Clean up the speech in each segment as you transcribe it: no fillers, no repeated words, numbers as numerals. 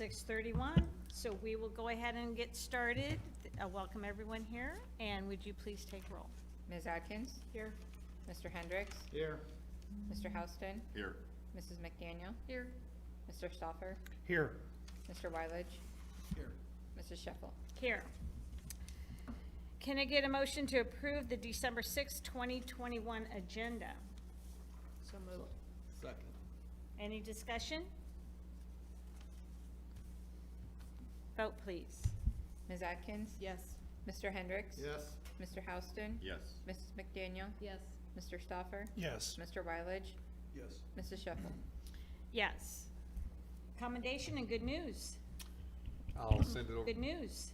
6:31, so we will go ahead and get started. Welcome everyone here, and would you please take roll? Ms. Atkins? Here. Mr. Hendricks? Here. Mr. Houston? Here. Mrs. McDaniel? Here. Mr. Stauffer? Here. Mr. Wylage? Here. Mrs. Sheffel? Here. Can I get a motion to approve the December 6, 2021 agenda? So moved. Second. Any discussion? Vote, please. Ms. Atkins? Yes. Mr. Hendricks? Yes. Mr. Houston? Yes. Mrs. McDaniel? Yes. Mr. Stauffer? Yes. Mr. Wylage? Yes. Mrs. Sheffel? Yes. Commendation and good news. I'll send it over. Good news.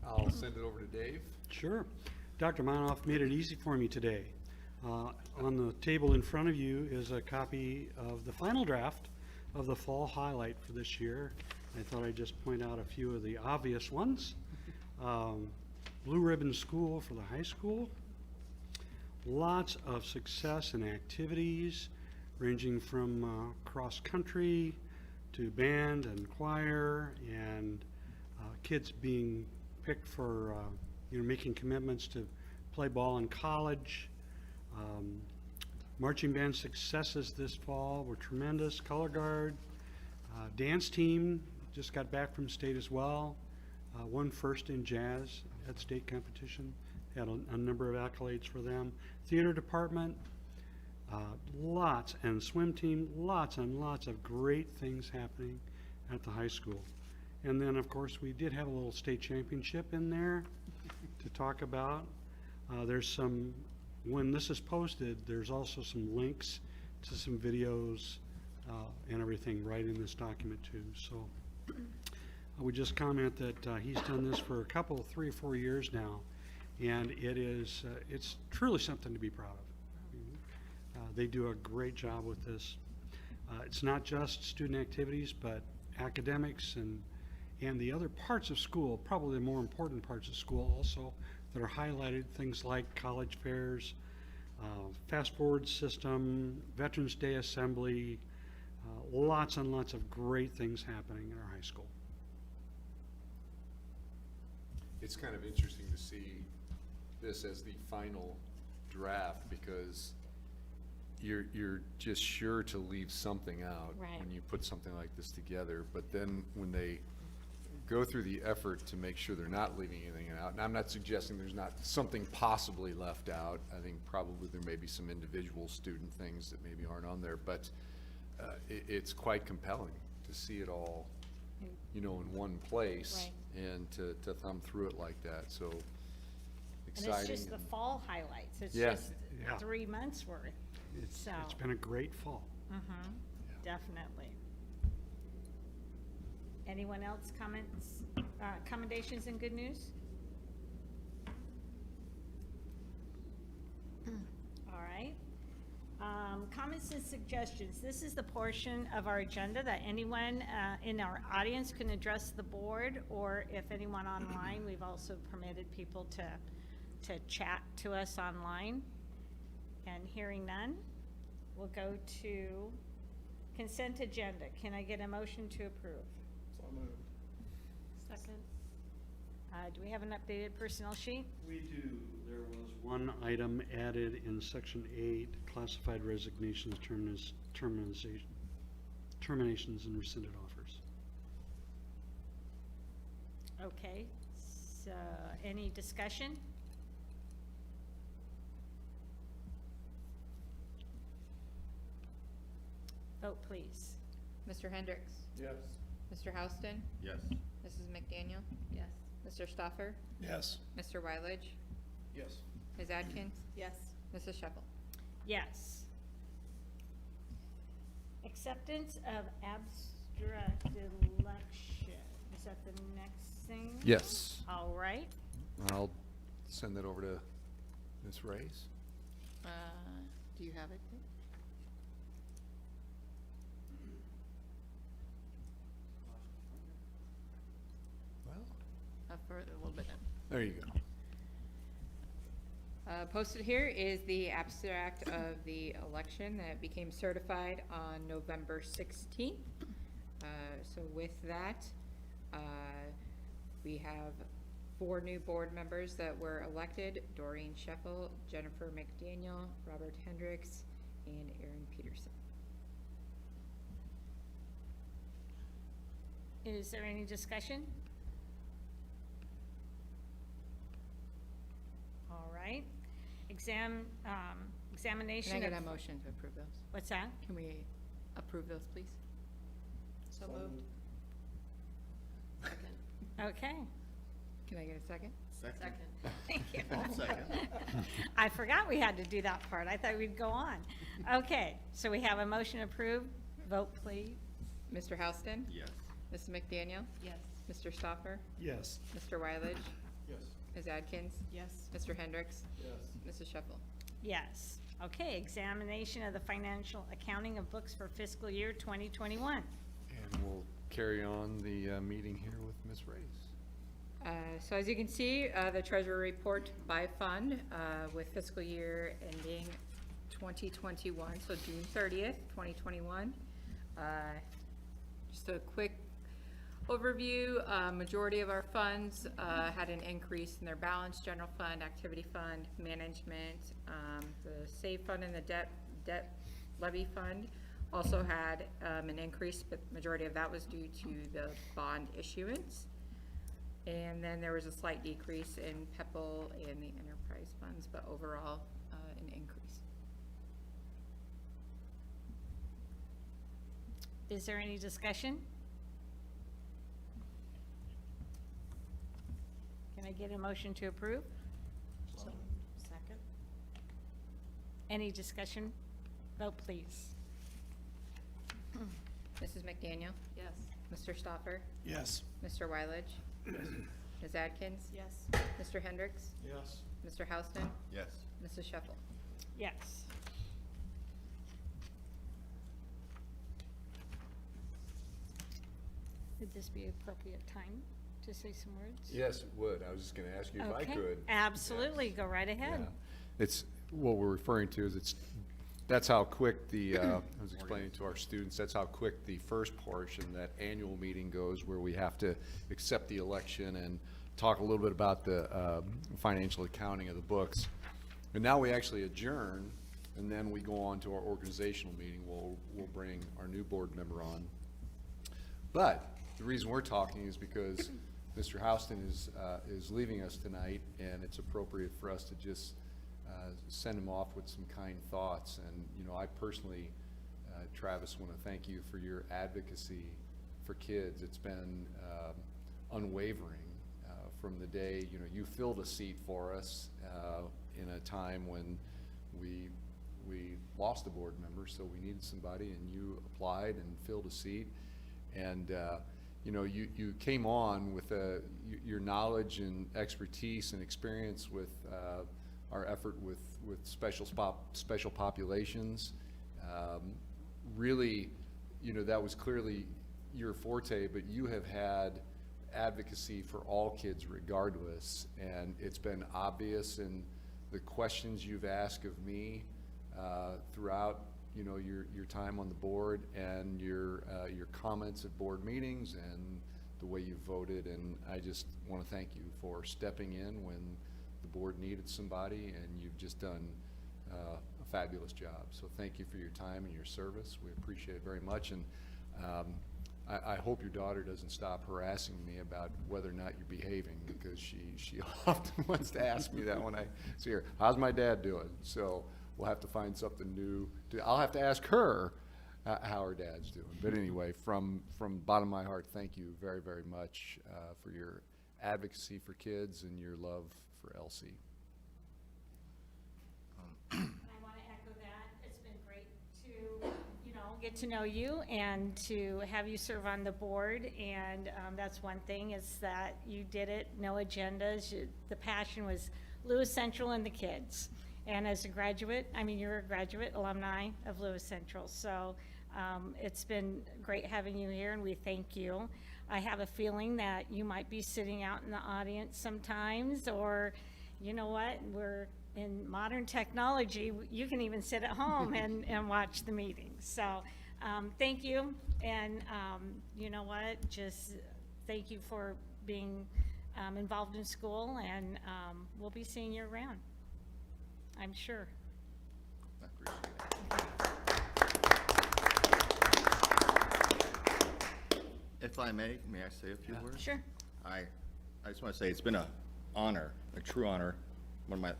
I'll send it over to Dave. Sure. Dr. Manoff made it easy for me today. On the table in front of you is a copy of the final draft of the fall highlight for this year. I thought I'd just point out a few of the obvious ones. Blue Ribbon School for the high school. Lots of success and activities ranging from cross country to band and choir, and kids being picked for making commitments to play ball in college. Marching band successes this fall were tremendous. Color guard, dance team just got back from state as well. Won first in jazz at state competition. Had a number of accolades for them. Theater department, lots, and swim team, lots and lots of great things happening at the high school. And then, of course, we did have a little state championship in there to talk about. There's some, when this is posted, there's also some links to some videos and everything right in this document too. So I would just comment that he's done this for a couple, 3 or 4 years now, and it is, it's truly something to be proud of. I mean, they do a great job with this. It's not just student activities, but academics and the other parts of school, probably the more important parts of school also, that are highlighted, things like college fairs, fast forward system, Veterans Day assembly, lots and lots of great things happening in our high school. It's kind of interesting to see this as the final draft because you're just sure to leave something out Right. when you put something like this together. But then when they go through the effort to make sure they're not leaving anything out, and I'm not suggesting there's not something possibly left out. I think probably there may be some individual student things that maybe aren't on there, but it's quite compelling to see it all, in one place. Right. And to thumb through it like that, so And exciting. it's just the fall highlights. It's Yeah. just Yeah. 3 months worth. It's So, been a great fall. definitely. Anyone else comments, commendations and good news? All right. Comments and suggestions. This is the portion of our agenda that anyone in our audience can address the board, or if anyone online, we've also permitted people to chat to us online. And hearing none, we'll go to consent agenda. Can I get a motion to approve? So moved. Second. Do we have an updated personnel sheet? We do. There was one item added in section 8, classified resignations, terminations and rescinded offers. Okay, so any discussion? Vote, please. Mr. Hendricks? Yes. Mr. Houston? Yes. Mrs. McDaniel? Yes. Mr. Stauffer? Yes. Mr. Wylage? Yes. Ms. Atkins? Yes. Mrs. Sheffel? Yes. Acceptance of abstract election. Is that the next thing? Yes, All right. I'll send that over to Ms. Reyes. Do you have it? Well, For a little bit then. there you go. Posted here is the abstract of the election that became certified on November 16th. So with that, we have 4 new board members that were elected: Doreen Sheffel, Jennifer McDaniel, Robert Hendricks, and Aaron Peterson. Is there any discussion? All right. Can Examination I of. get a motion to approve those? What's that? Can we approve those, please? So moved. Okay. Can I get a second? Second. Thank you. I'll second. I forgot we had to do that part. I thought we'd go on. Okay, so we have a motion approved. Vote, please. Mr. Houston? Yes. Mrs. McDaniel? Yes. Mr. Stoffer? Yes. Mr. Wyledge? Yes. Ms. Adkins? Yes. Mr. Hendricks? Yes. Mrs. Sheffel? Yes. Okay, examination of the financial accounting of books for fiscal year 2021. And we'll carry on the meeting here with Ms. Reyes. So as you can see, the treasurer report by fund with fiscal year ending 2021, so June 30th, 2021. Just a quick overview, majority of our funds had an increase in their balance: general fund, activity fund, management. The save fund and the debt levy fund also had an increase, but majority of that was due to the bond issuance. And then there was a slight decrease in PEPAL and the enterprise funds, but overall, an increase. Is there any discussion? Can I get a motion to approve? Second. Any discussion? Vote, please. Mrs. McDaniel? Yes. Mr. Stoffer? Yes. Mr. Wyledge? Ms. Adkins? Yes. Mr. Hendricks? Yes. Mr. Houston? Yes. Mrs. Sheffel? Yes. Would this be appropriate time to say some words? Yes, it would. I was just gonna ask you if I Okay, could. absolutely, Yes. go right ahead. Yeah. It's, what we're referring to is that's how quick the, I was explaining to our students, that's how quick the first portion, that annual meeting goes, where we have to accept the election and talk a little bit about the financial accounting of the books. And now we actually adjourn, and then we go on to our organizational meeting. We'll bring our new board member on. But the reason we're talking is because Mr. Houston is leaving us tonight, and it's appropriate for us to just send him off with some kind thoughts. And, you know, I personally, Travis, want to thank you for your advocacy for kids. It's been unwavering from the day, you know, you filled a seat for us in a time when we lost a board member, so we needed somebody, and you applied and filled a seat. And you know, you came on with your knowledge and expertise and experience with our effort with special populations. Really, you know, that was clearly your forte, but you have had advocacy for all kids regardless, and it's been obvious in the questions you've asked of me throughout, you know, your time on the board, and your comments at board meetings, and the way you voted. And I just want to thank you for stepping in when the board needed somebody, and you've just done a fabulous job. So thank you for your time and your service. We appreciate it very much. And I hope your daughter doesn't stop harassing me about whether or not you're behaving, because she often wants to ask me that when I see her. How's my dad doing? So we'll have to find something new. I'll have to ask her how her dad's doing. But anyway, from the bottom of my heart, thank you very, very much for your advocacy for kids and your love for Elsie. I want to echo that. It's been great to, you know, get to know you and to have you serve on the board. And that's one thing, is that you did it, no agendas. The passion was Lewis Central and the kids. And as a graduate, I mean, you're a graduate alumni of Lewis Central. So it's been great having you here, and we thank you. I have a feeling that you might be sitting out in the audience sometimes, or, you know what, we're in modern technology, you can even sit at home and watch the meetings. So Thank you, and you know what, just thank you for being involved in school, and we'll be seeing you around, I'm sure. I appreciate it. If I may I say a few words? Sure. I just want to say it's been an honor, a true honor, one of my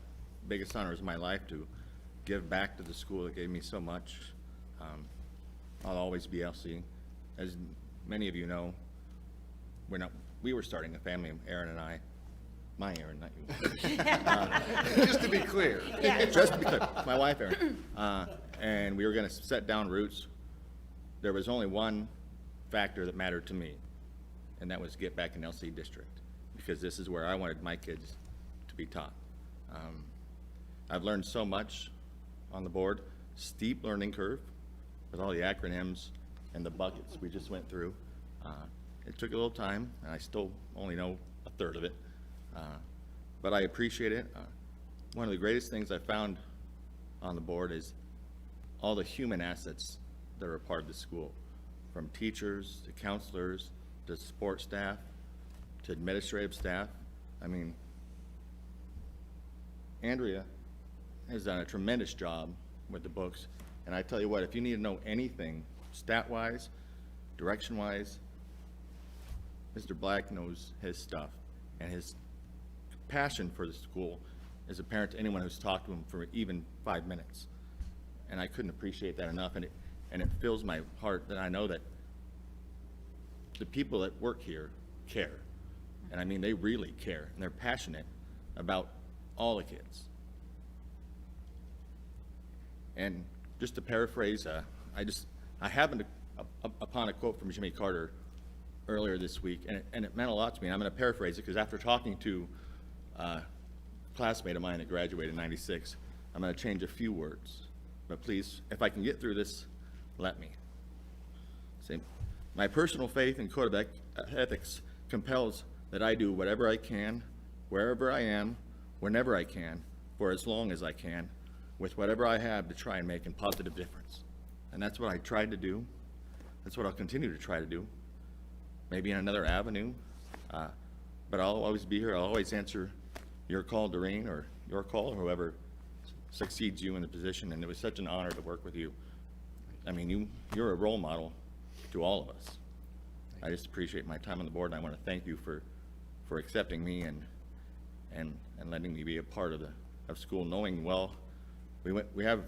biggest honors of my life to give back to the school that gave me so much. I'll always be Elsie. As many of you know, we were starting a family, Aaron and I. My Aaron, not you. Just to be clear. Yeah. Just to be clear, my wife Erin, and we were going to set down roots. There was only one factor that mattered to me, and that was get back in LC district, because this is where I wanted my kids to be taught. I've learned so much on the board, steep learning curve with all the acronyms and the buckets we just went through. It took a little time, and I still only know a third of it. But I appreciate it. One of the greatest things I found on the board is all the human assets that are a part of the school, from teachers to counselors to support staff to administrative staff. I mean, Andrea has done a tremendous job with the books, and I tell you what, if you need to know anything stat-wise, direction-wise, Mr. Black knows his stuff, and his passion for the school is apparent to anyone who's talked to him for even 5 minutes. And I couldn't appreciate that enough, and it fills my heart that I know that the people that work here care. And I mean, they really care, and they're passionate about all the kids. And just to paraphrase, I happened upon a quote from Jimmy Carter earlier this week, and it meant a lot to me. And I'm going to paraphrase it because after talking to a classmate of mine that graduated in '96, I'm going to change a few words. But please, if I can get through this, let me. Say, my personal faith and code of ethics compels that I do whatever I can, wherever I am, whenever I can, for as long as I can, with whatever I have to try and make a positive difference. And that's what I tried to do. That's what I'll continue to try to do. Maybe in another avenue, but I'll always be here. I'll always answer your call, Doreen, or your call, or whoever succeeds you in the position. And it was such an honor to work with you. I mean, you're a role model to all of us. I just appreciate my time on the board, and I want to thank you for accepting me and letting me be a part of school, knowing well we have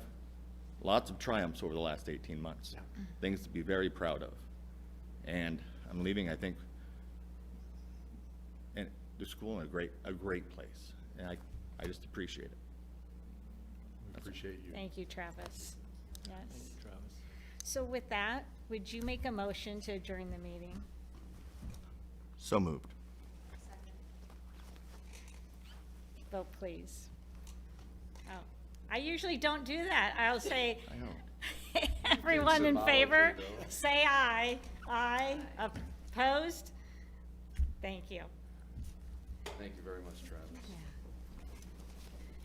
lots of triumphs over the last 18 months, things to be very proud of. And I'm leaving, I think, the school in a great place, and I just appreciate it. We appreciate you. Thank you, Travis. Yes. So with that, would you make a motion to adjourn the meeting? So moved. Vote, please. Oh, I usually don't do that. I'll say, I know. everyone in favor, Symbolically, though. say aye. Aye. Opposed? Thank you. Thank you very much, Travis.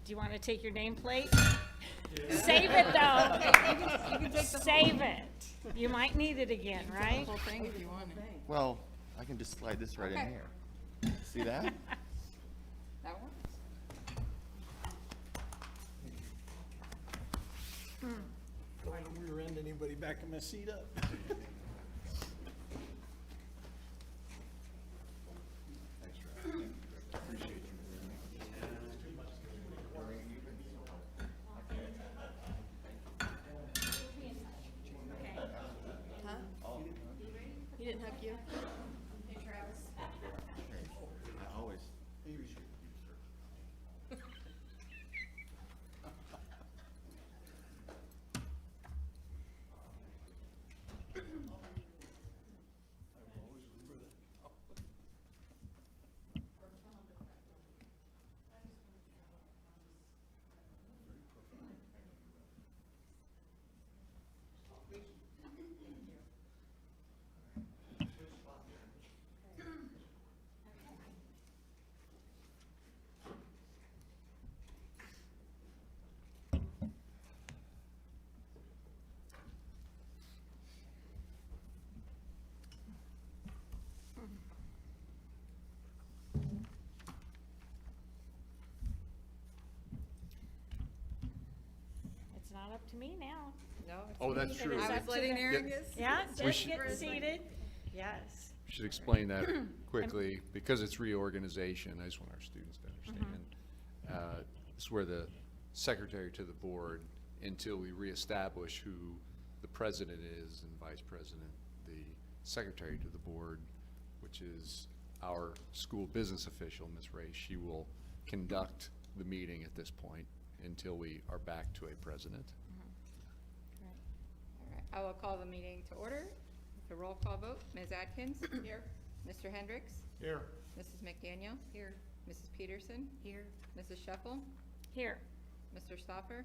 Do you want to take your nameplate? Save it, though. Save it. You might need it again, right? Whole thing if you want it. Well, I can just slide this right in Okay. here. See that? That works. I don't rear end anybody backing my seat up. Thanks, Travis. Appreciate you. Huh? He didn't hug you? Hey, Travis. I always. not up to me now. No? it's Oh, you. that's true. It's I up was to letting the- Aaron Yeah. get. Yeah, We just should- get seated. Yes. Should explain that quickly, because it's reorganization, I just want our students to understand. It's where the secretary to the board, until we reestablish who the president is and vice president, the secretary to the board, which is our school business official, Ms. Ray, she will conduct the meeting at this point until we are back to a president. All right, I will call the meeting to order. The roll call vote, Ms. Atkins? Here. Mr. Hendricks? Here. Mrs. McDaniel? Here. Mrs. Peterson? Here. Mrs. Shuffle? Here. Mr. Stoffer?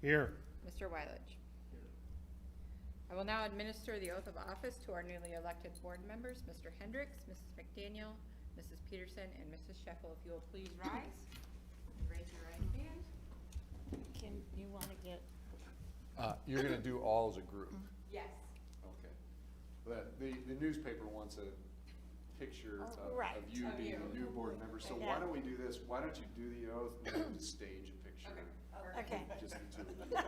Here. Mr. Wyledge? I will now administer the oath of office to our newly elected board members, Mr. Hendricks, Mrs. McDaniel, Mrs. Peterson, and Mrs. Shuffle. If you will please rise and raise your right hand. Can you want to get, You're gonna do all as a group? Yes. Okay. The newspaper wants a picture Right. of you Of being you. the new board member, so Yeah. why don't we do this? Why don't you do the oath and then just stage a picture? okay. Just the two of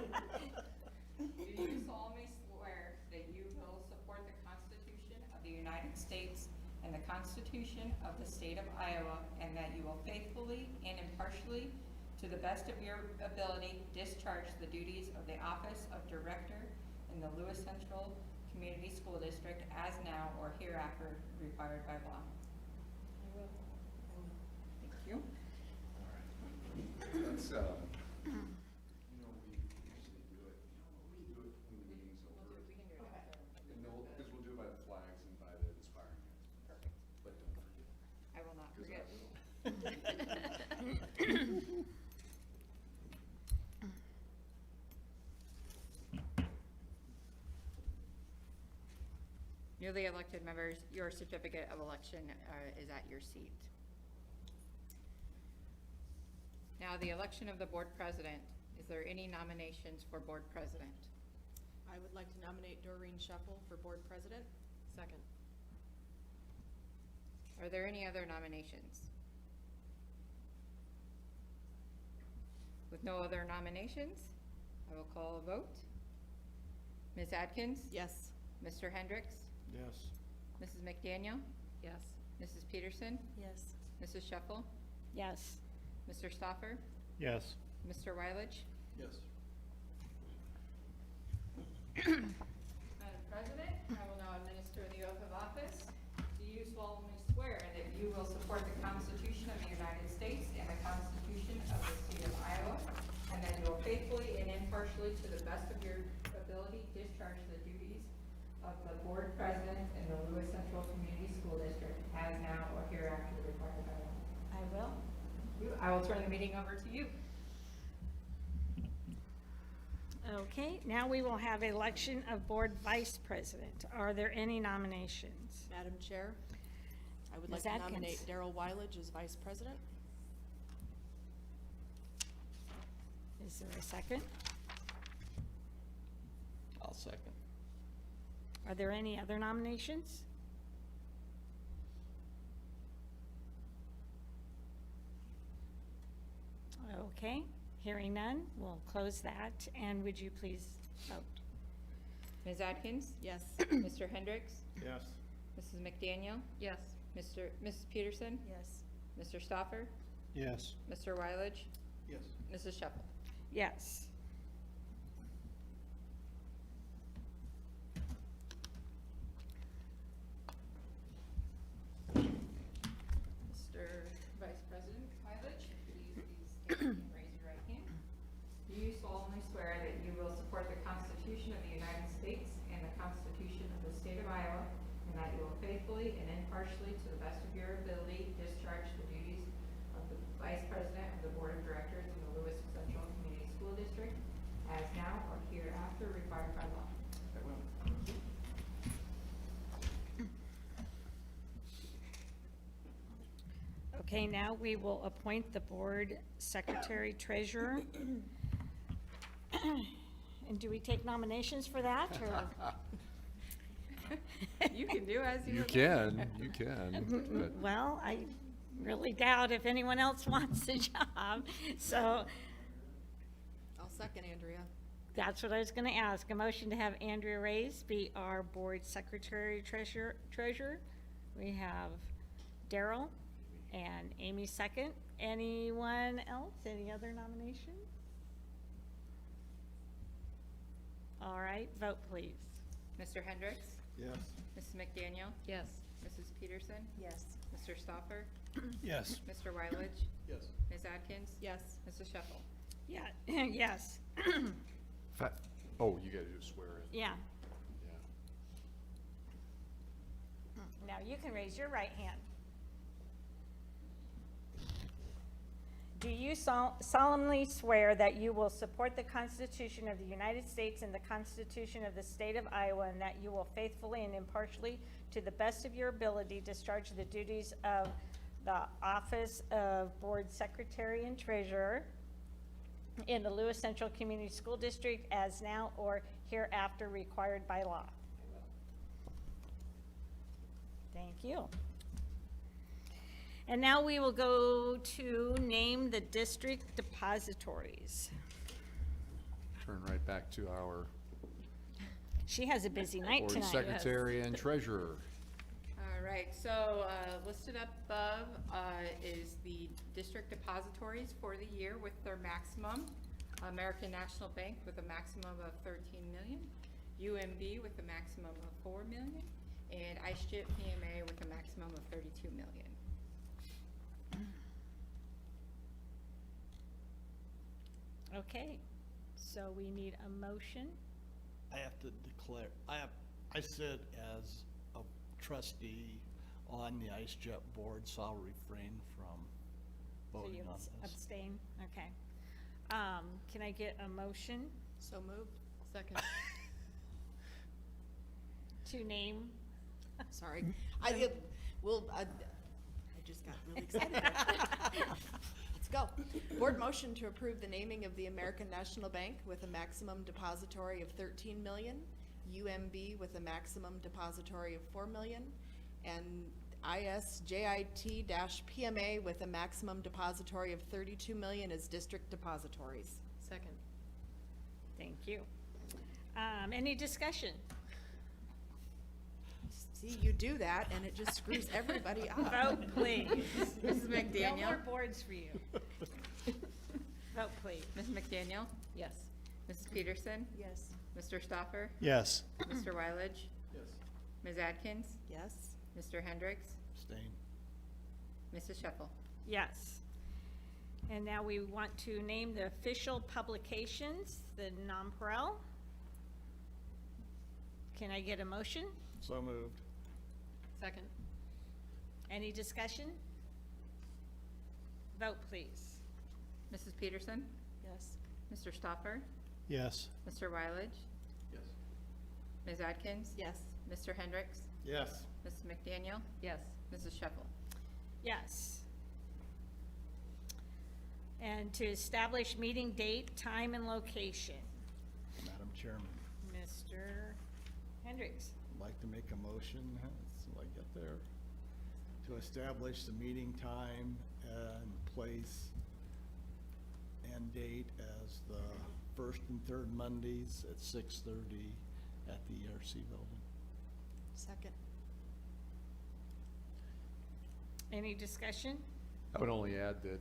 you. Do you solemnly swear that you will support the Constitution of the United States and the Constitution of the State of Iowa, and that you will faithfully and impartially, to the best of your ability, discharge the duties of the office of Director in the Lewis Central Community School District as now or hereafter required by law? I will. Thank you. That's, you know, we usually do it, we do it when the meeting's over. We can do it after. And because we'll do it by the flags and by the inspiring hands. Perfect. But don't forget, I will not 'cause I forget. will. Newly elected members, your certificate of election is at your seat. Now, the election of the board president. Is there any nominations for board president? I would like to nominate Doreen Shuffle for board president. Second. Are there any other nominations? With no other nominations, I will call a vote. Ms. Atkins? Yes. Mr. Hendricks? Yes. Mrs. McDaniel? Yes. Mrs. Peterson? Yes. Mrs. Shuffle? Yes. Mr. Stoffer? Yes. Mr. Wyledge? Yes. Madam President, I will now administer the oath of office. Do you solemnly swear that you will support the Constitution of the United States and the Constitution of the State of Iowa, and that you will faithfully and impartially, to the best of your ability, discharge the duties of the board president in the Lewis Central Community School District as now or hereafter required by law? I will. I will turn the meeting over to you. Okay, now we will have election of board vice president. Are there any nominations? Madam Chair, I would like Ms. to Atkins. nominate Daryl Wyledge as vice president. Is there a second? I'll second. Are there any other nominations? Okay, hearing none, we'll close that, and would you please vote? Ms. Atkins? Yes. Mr. Hendricks? Yes. Mrs. McDaniel? Yes. Mrs. Peterson? Yes. Mr. Stoffer? Yes. Mr. Wyledge? Yes. Mrs. Shuffle? Yes. Mr. Vice President Wyledge, please stand and raise your right hand. Do you solemnly swear that you will support the Constitution of the United States and the Constitution of the State of Iowa, and that you will faithfully and impartially, to the best of your ability, discharge the duties of the Vice President of the Board of Directors in the Lewis Central Community School District as now or hereafter required by law? I will. Okay, now we will appoint the board secretary treasurer. And do we take nominations for that, or? You can do as you You would can, you can, but Well, I really doubt if anyone else wants the job, so, I'll second Andrea. That's what I was gonna ask. A motion to have Andrea Reyes be our board secretary treasurer. We have Daryl and Amy second. Anyone else? Any other nomination? All right, vote please. Mr. Hendricks? Yes. Mrs. McDaniel? Yes. Mrs. Peterson? Yes. Mr. Stoffer? Yes. Mr. Wyledge? Yes. Ms. Atkins? Yes. Mrs. Shuffle? Yeah, yes, Oh, you gotta do swear in, yeah. yeah. Now you can raise your right hand. Do you solemnly swear that you will support the Constitution of the United States and the Constitution of the State of Iowa, and that you will faithfully and impartially, to the best of your ability, discharge the duties of the office of Board Secretary and Treasurer in the Lewis Central Community School District as now or hereafter required by law? Thank you. And now we will go to name the district depositories. Turn right back to our She has a busy night board tonight. secretary and treasurer. All right, so listed up above is the district depositories for the year with their maximum. American National Bank with a maximum of 13 million, UMB with a maximum of 4 million, and ISJIT PMA with a maximum of 32 million. Okay, so we need a motion. I have to declare, I sit as a trustee on the IceJet board, so I'll refrain from So voting you on this. abstain, okay. Can I get a motion So moved. Second. to name? Sorry. I just got really excited there. Let's go. Board motion to approve the naming of the American National Bank with a maximum depository of 13 million, UMB with a maximum depository of 4 million, and ISJIT-PMA with a maximum depository of 32 million as district depositories. Second. Thank you. Any discussion? See, you do that and it just screws everybody up. Vote, please. Mrs. No McDaniel? more boards for you. Vote, please. Ms. McDaniel? Yes. Mrs. Peterson? Yes. Mr. Stoffer? Yes. Mr. Wyledge? Yes. Ms. Atkins? Yes. Mr. Hendricks? Abstain. Mrs. Shuffle? Yes. And now we want to name the official publications, the nonpareil. Can I get a motion? So moved. Second. Any discussion? Vote, please. Mrs. Peterson? Yes. Mr. Stoffer? Yes. Mr. Wyledge? Yes. Ms. Atkins? Yes. Mr. Hendricks? Yes. Mrs. McDaniel? Yes. Mrs. Shuffle? Yes. And to establish meeting date, time, and location. Madam Chairman, Mr. Hendricks. I'd like to make a motion, until I get there, to establish the meeting time and place and date as the first and third Mondays at 6:30 at the ERC building. Second. Any discussion? I would only add that,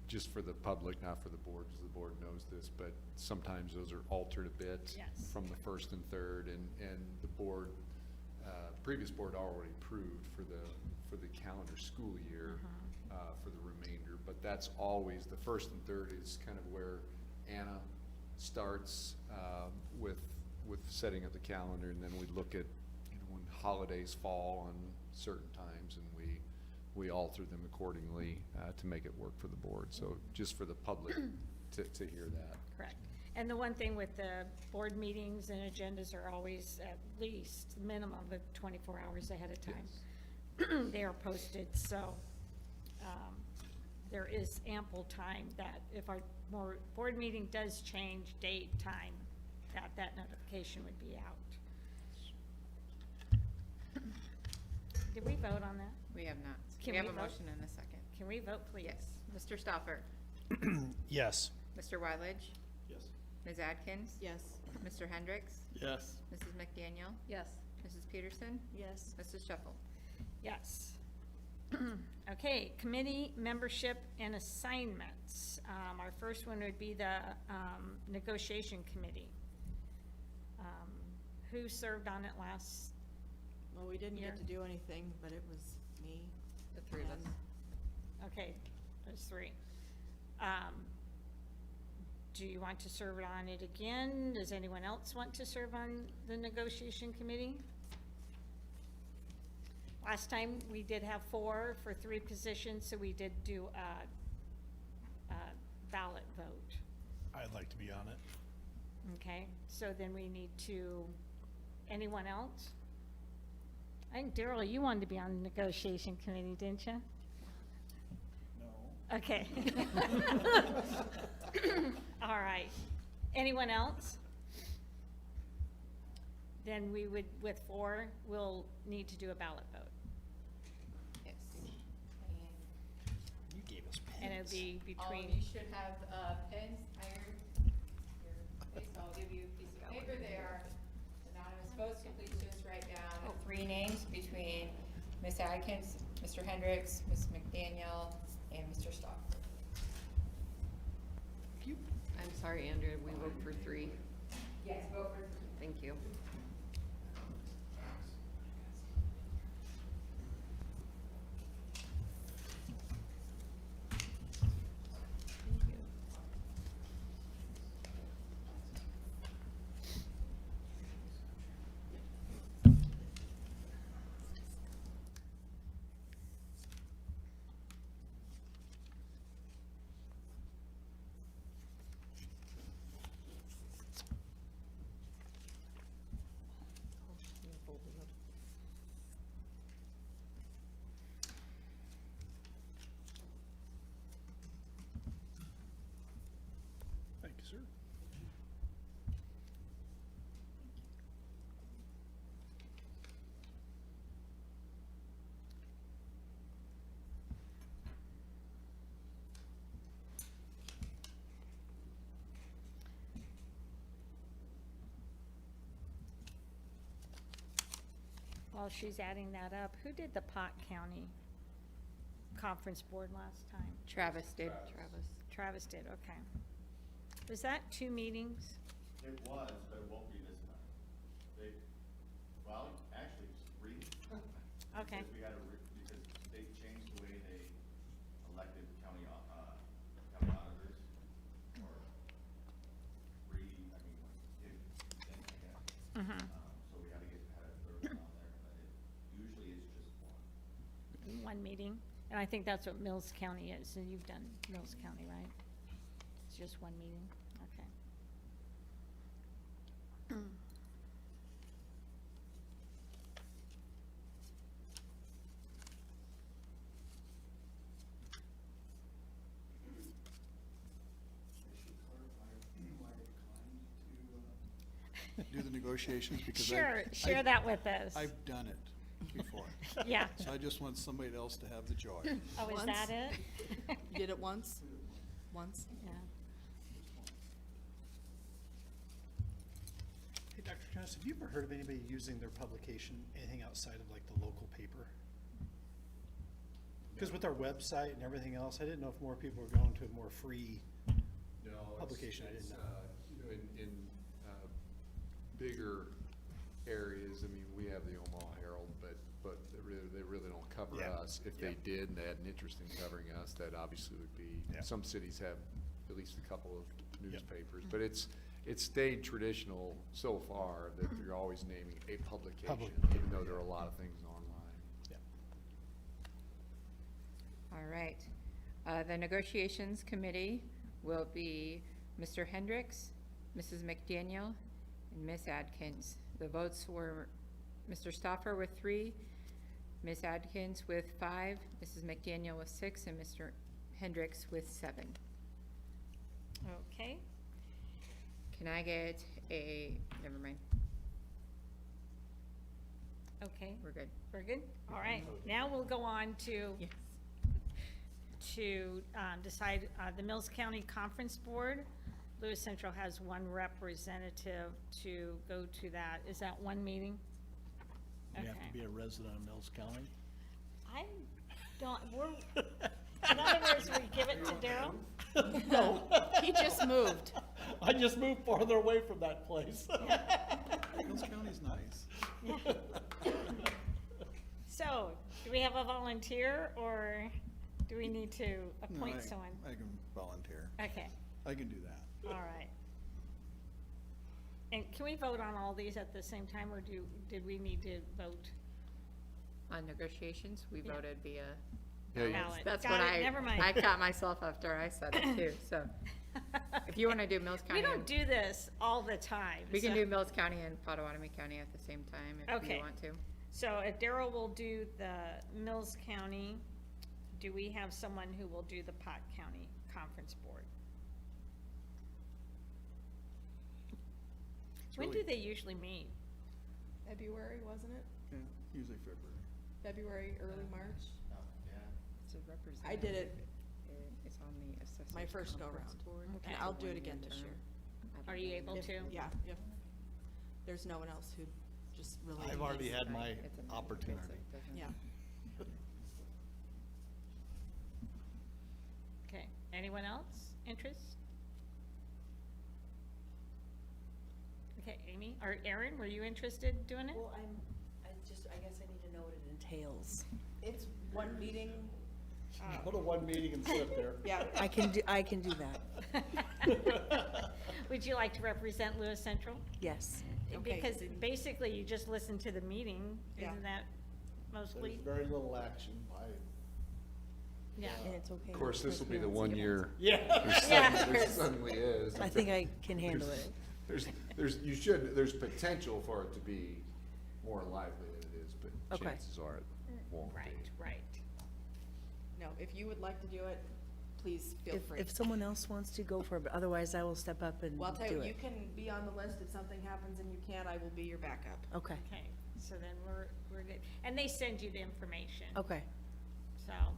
just for the public, not for the board, because the board knows this, but sometimes those are altered a bit Yes. from the first and third, and the board, previous board already approved for the calendar school year, for the remainder, but that's always, the first and third is kind of where Anna starts, with setting up the calendar, and then we look at, when holidays fall on certain times, and we alter them accordingly, to make it work for the board, so just for the public to hear that. Correct. And the one thing with the board meetings and agendas are always at least minimum of 24 hours ahead of time. They are posted, so there is ample time that if our board meeting does change date, time, that notification would be out. Did we vote on that? We have not. Can We have we a vote? motion and a second. Can we vote, please? Yes. Mr. Stoffer? Yes. Mr. Wyledge? Yes. Ms. Adkins? Yes. Mr. Hendricks? Yes. Mrs. McDaniel? Yes. Mrs. Peterson? Yes. Mrs. Shuffle? Yes. Okay, committee membership and assignments. Our first one would be the negotiation committee. Who served on it last? Well, we didn't Here. get to do anything, but it was me. The three of us. Okay, there's three. Do you want to serve on it again? Does anyone else want to serve on the negotiation committee? Last time, we did have 4 for 3 positions, so we did do a ballot vote. I'd like to be on it. Okay, so then we need to, anyone else? I think Daryl, you wanted to be on the negotiation committee, didn't you? No. Okay. All right. Anyone else? Then we would, with 4, we'll need to do a ballot vote. Yes. You gave us pins. And it'll be All of between, you should have pens, iron, your face, I'll give you a piece of paper, they are anonymous votes, so please just write down 3 names between Ms. Adkins, Mr. Hendricks, Ms. McDaniel, and Mr. Stock. I'm sorry, Andrea, we vote for 3. Yes, vote for 3. Thank you. Thank you, sir. while she's adding that up, who did the Pot County Conference Board last time? Travis did. Travis. Travis did, okay. Was that 2 meetings? It was, but it won't be this time. Well, actually, it's 3. Okay. Because we had because they changed the way they elected county auditors, or Mhm. so we had to had a third one on there, but usually it's just 1. 1 meeting, and I think that's what Mills County is, and you've done Mills County, right? It's just 1 meeting, okay. Do the negotiations because Share that with us. I've done it before. Yeah. So I just want somebody else to have the joy. Oh, is Once? that it? You did it once? Once? Yeah. Hey, Dr. Jones, have you ever heard of anybody using their publication, anything outside of like the local paper? Because with our website and everything else, I didn't know if more people were going to a more free, No, it's- Publication, I didn't it's, know. you know, in bigger areas, I mean, we have the Omaha Herald, but they really don't cover Yeah. us. If they Yeah. did and they had an interest in covering us, that obviously would be, Yeah. some cities have at least a couple of Yep. newspapers. But it's stayed traditional so far that you're always naming a publication, even though there are a lot of things online. yeah. All right. The negotiations committee will be Mr. Hendricks, Mrs. McDaniel, and Ms. Adkins. The votes were Mr. Stoffer with 3, Ms. Adkins with 5, Mrs. McDaniel with 6, and Mr. Hendricks with 7. Okay, Can I get never mind, okay, we're good. we're good? All right, now we'll go on to decide the Mills County Conference Board. Lewis Central has one representative to go to that. Is that one meeting? You have to Okay. be a resident of Mills County. I don't, in other words, we give it to Daryl? No, He just moved. I just moved farther away from that place. Mills County's nice. So, do we have a volunteer, or do we need to No, appoint someone? I can volunteer. Okay, I can do that. all right. And can we vote on all these at the same time, or did we need to vote? On negotiations, we Yeah. voted via, Yeah, you- Ballot? that's Got what it, never mind. I caught myself after I said it too, so. If you wanna do Mills We County, don't and- do this all the time. we can so- do Mills County and Potawatomi County at the same time if Okay. you want to. So if Daryl will do the Mills County, do we have someone who will do the Pot County Conference Board? It's When do really- they usually meet? February, wasn't it? Yeah, usually February. February, early March? It's a representative. I did it It's on the assessment. my first conference go-round. board. Okay. And I'll do it again this year. Are you able If- to? Yeah, if there's no one else who just really. I've already needs- had my It's a- opportunity. it's a- Yeah. Okay, anyone else interest? Okay, Amy, or Erin, were you interested in doing it? Well, I guess I need to know what it entails. It's one meeting. Go to one meeting and sit there. Yeah. I can do that, Would you like to represent Lewis Central? yes. Okay. Because basically you just listen to the meeting, Yeah. isn't that mostly? There's very little action by, Yeah. And it's okay. Of course, this will be the 1 year. yeah. There suddenly is. I think I can handle it. There's potential for it to be more lively than it is, but Okay. chances are it won't be. Right, right. No, if you would like to do it, please feel free. If someone else wants to go for it, but otherwise I will step up and Well, I'll tell do you, it. you can be on the list. If something happens and you can't, I will be your backup. Okay, Okay, so then we're good. And they send you the information. okay. So, all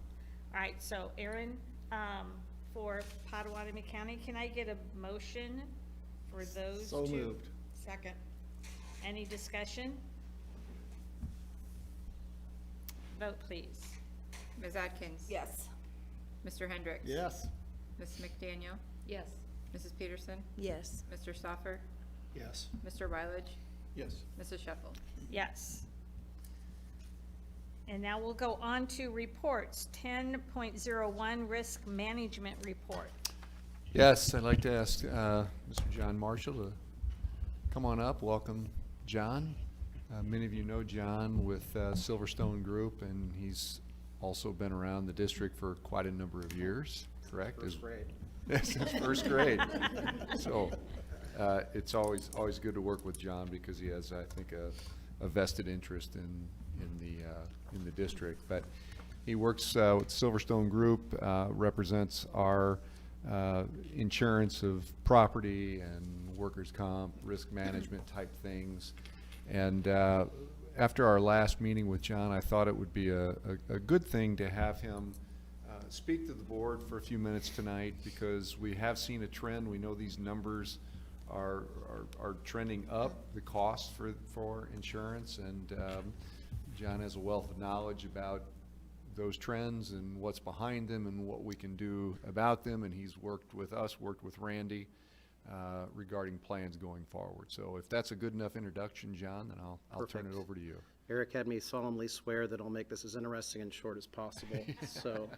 right, so Erin, for Potawatomi County, can I get a motion for those So two? moved. Second. Any discussion? Vote, please. Ms. Atkins? Yes. Mr. Hendricks? Yes. Ms. McDaniel? Yes. Mrs. Peterson? Yes. Mr. Stoffer? Yes. Mr. Rylage? Yes. Mrs. Sheffield? Yes. And now we'll go on to reports. 10.01, Risk Management Report. Yes, I'd like to ask Mr. John Marshall to come on up. Welcome, John. Many of you know John with Silverstone Group, and he's also been around the district for quite a number of years, correct? First grade. Yes, since first grade. So it's always good to work with John because he has, I think, a vested interest in the district. But he works with Silverstone Group, represents our insurance of property and workers' comp, risk management type things. And after our last meeting with John, I thought it would be a good thing to have him speak to the board for a few minutes tonight, because we have seen a trend. We know these numbers are trending up, the cost for insurance, and John has a wealth of knowledge about those trends and what's behind them and what we can do about them, and he's worked with us, worked with Randy regarding plans going forward. So if that's a good enough introduction, John, then I'll turn it Perfect. over to you. Eric had me solemnly swear that I'll make this as interesting and short as possible. So,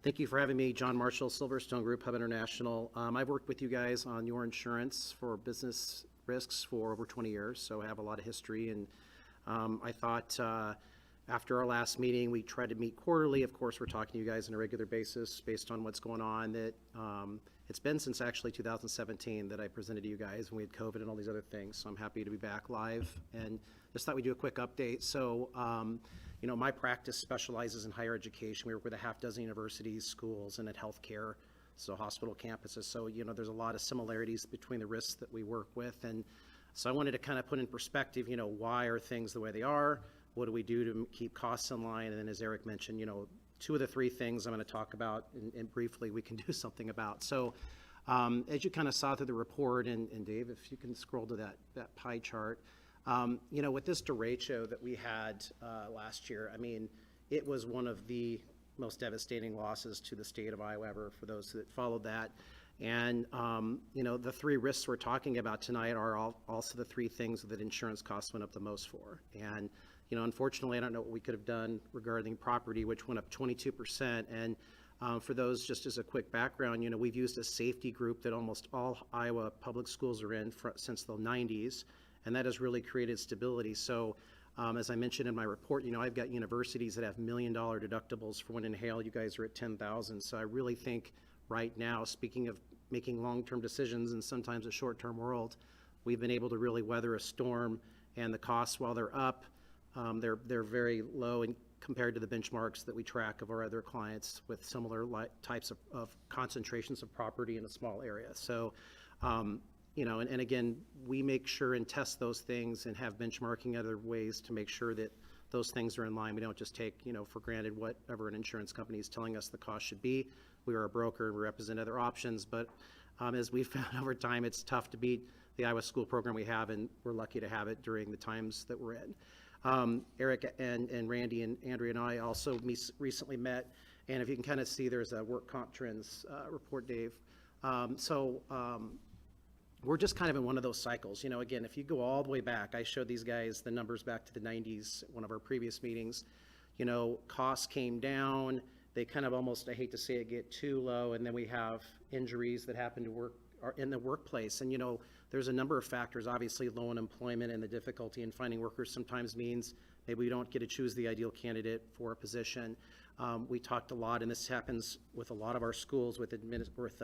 thank you for having me. John Marshall, Silverstone Group, Hub International. I've worked with you guys on your insurance for business risks for over 20 years, so I have a lot of history. And I thought after our last meeting, we tried to meet quarterly. Of course, we're talking to you guys on a regular basis based on what's going on. That it's been since actually 2017 that I presented to you guys when we had COVID and all these other things. So I'm happy to be back live, and just thought we'd do a quick update. So, you know, my practice specializes in higher education. We work with a half dozen universities, schools, and at healthcare, so hospital campuses. So, you know, there's a lot of similarities between the risks that we work with. And so I wanted to kind of put in perspective, you know, why are things the way they are? What do we do to keep costs in line? And then, as Eric mentioned, you know, two of the three things I'm going to talk about, and briefly we can do something about. So As you kind of saw through the report, and Dave, if you can scroll to that pie chart, you know, with this derecho that we had last year, I mean, it was one of the most devastating losses to the state of Iowa ever for those that followed that. And, you know, the three risks we're talking about tonight are also the three things that insurance costs went up the most for. And, you know, unfortunately, I don't know what we could have done regarding property, which went up 22%. And for those, just as a quick background, you know, we've used a safety group that almost all Iowa public schools are in since the 90s, and that has really created stability. So, as I mentioned in my report, you know, I've got universities that have $1 million deductibles for when inhale. You guys are at 10,000. So I really think right now, speaking of making long-term decisions and sometimes a short-term world, we've been able to really weather a storm, and the costs, while they're up, they're very low in compared to the benchmarks that we track of our other clients with similar types of concentrations of property in a small area. So, you know, and again, we make sure and test those things and have benchmarking other ways to make sure that those things are in line. We don't just take, you know, for granted whatever an insurance company is telling us the cost should be. We are a broker and we represent other options, but as we've found over time, it's tough to beat the Iowa school program we have, and we're lucky to have it during the times that we're in. Eric and Randy and Andrea and I also recently met, and if you can kind of see, there's a work comp trends report, Dave. We're just kind of in one of those cycles. You know, again, if you go all the way back, I showed these guys the numbers back to the 90s, one of our previous meetings. You know, costs came down. They kind of almost, I hate to say it, get too low, and then we have injuries that happen to work in the workplace. And, you know, there's a number of factors. Obviously, low unemployment and the difficulty in finding workers sometimes means maybe we don't get to choose the ideal candidate for a position. We talked a lot, and this happens with a lot of our schools with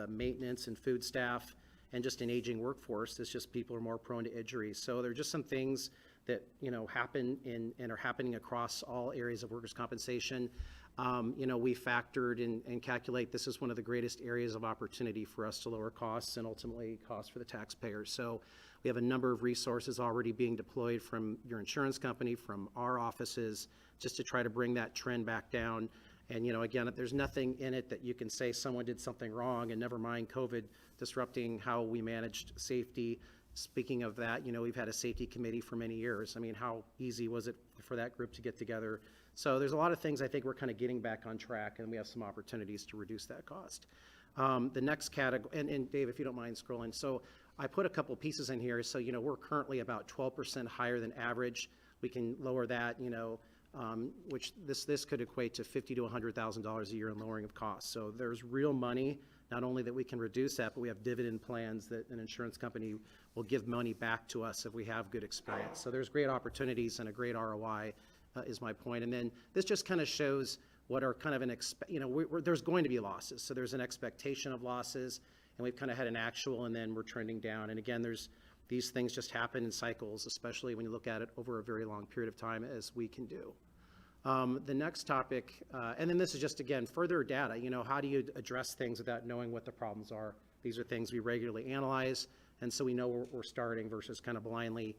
maintenance and food staff, and just an aging workforce. It's just people are more prone to injuries. So there are just some things that, you know, happen and are happening across all areas of workers' compensation. You know, we factored and calculate this is one of the greatest areas of opportunity for us to lower costs and ultimately costs for the taxpayers. So we have a number of resources already being deployed from your insurance company, from our offices, just to try to bring that trend back down. And, you know, again, there's nothing in it that you can say someone did something wrong, and never mind COVID disrupting how we managed safety. Speaking of that, you know, we've had a safety committee for many years. I mean, how easy was it for that group to get together? So there's a lot of things I think we're kind of getting back on track, and we have some opportunities to reduce that cost. The next category, and Dave, if you don't mind scrolling. So I put a couple pieces in here. So, you know, we're currently about 12% higher than average. We can lower that, you know, which this could equate to $50,000 to $100,000 a year in lowering of costs. So there's real money, not only that we can reduce that, but we have dividend plans that an insurance company will give money back to us if we have good experience. So there's great opportunities and a great ROI is my point. And then this just kind of shows what are kind of you know, there's going to be losses. So there's an expectation of losses, and we've kind of had an actual, and then we're trending down. And again, these things just happen in cycles, especially when you look at it over a very long period of time, as we can do. The next topic, and then this is just, again, further data. You know, how do you address things without knowing what the problems are? These are things we regularly analyze, and so we know where we're starting versus kind of blindly,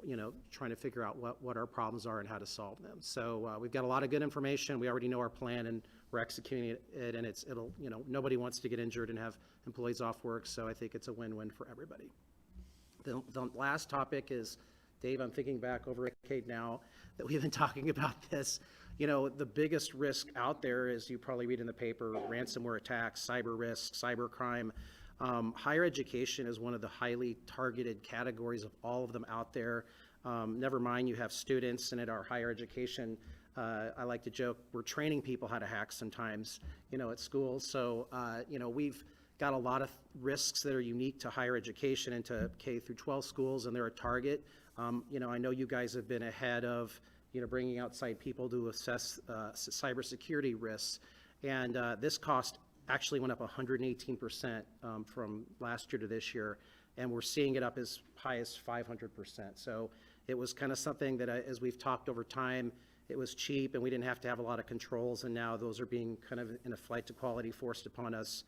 you know, trying to figure out what our problems are and how to solve them. So we've got a lot of good information. We already know our plan, and we're executing it, and it'll, you know, nobody wants to get injured and have employees off work, so I think it's a win-win for everybody. The last topic is, Dave, I'm thinking back over a decade now that we've been talking about this. You know, the biggest risk out there, as you probably read in the paper, ransomware attacks, cyber risk, cyber crime. Higher education is one of the highly targeted categories of all of them out there. Never mind, you have students, and at our higher education, I like to joke, we're training people how to hack sometimes, you know, at schools. So, you know, we've got a lot of risks that are unique to higher education and to K through 12 schools, and they're a target. You know, I know you guys have been ahead of, you know, bringing outside people to assess cybersecurity risks, and this cost actually went up 118% from last year to this year, and we're seeing it up as high as 500%. So it was kind of something that, as we've talked over time, it was cheap, and we didn't have to have a lot of controls, and now those are being kind of in a flight to quality forced upon us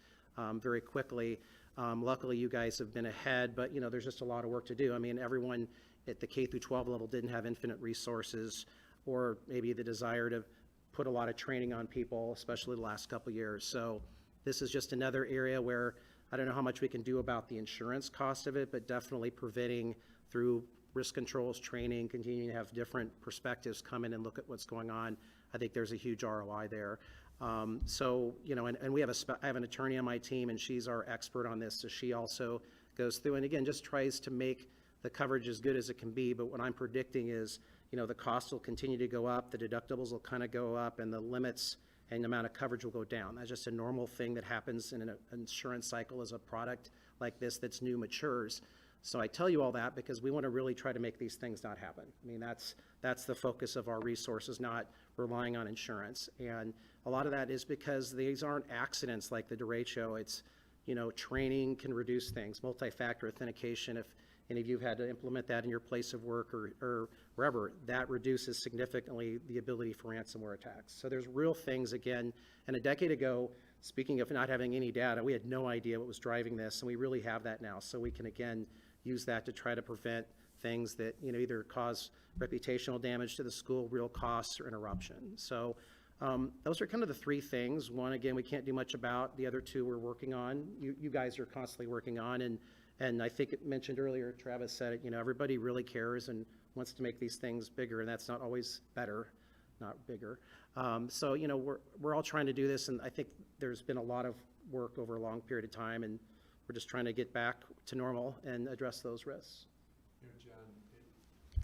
very quickly. Luckily, you guys have been ahead, but, you know, there's just a lot of work to do. I mean, everyone at the K through 12 level didn't have infinite resources, or maybe the desire to put a lot of training on people, especially the last couple of years. So this is just another area where I don't know how much we can do about the insurance cost of it, but definitely preventing through risk controls, training, continuing to have different perspectives come in and look at what's going on. I think there's a huge ROI there. So, you know, and we have I have an attorney on my team, and she's our expert on this, so she also goes through and again, just tries to make the coverage as good as it can be. But what I'm predicting is, you know, the cost will continue to go up, the deductibles will kind of go up, and the limits and the amount of coverage will go down. That's just a normal thing that happens in an insurance cycle as a product like this that's new matures. So I tell you all that because we want to really try to make these things not happen. I mean, that's the focus of our resources, not relying on insurance. And a lot of that is because these aren't accidents like the derecho. It's, you know, training can reduce things. Multi-factor authentication, if any of you have had to implement that in your place of work or wherever, that reduces significantly the ability for ransomware attacks. So there's real things, again, and a decade ago, speaking of not having any data, we had no idea what was driving this, and we really have that now. So we can, again, use that to try to prevent things that, you know, either cause reputational damage to the school, real costs, or interruption. So those are kind of the three things. One, again, we can't do much about. The other two we're working on. You guys are constantly working on, and I think it mentioned earlier, Travis said it, you know, everybody really cares and wants to make these things bigger, and that's not always better, not bigger. So, you know, we're all trying to do this, and I think there's been a lot of work over a long period of time, and we're just trying to get back to normal and address those risks. You know, John,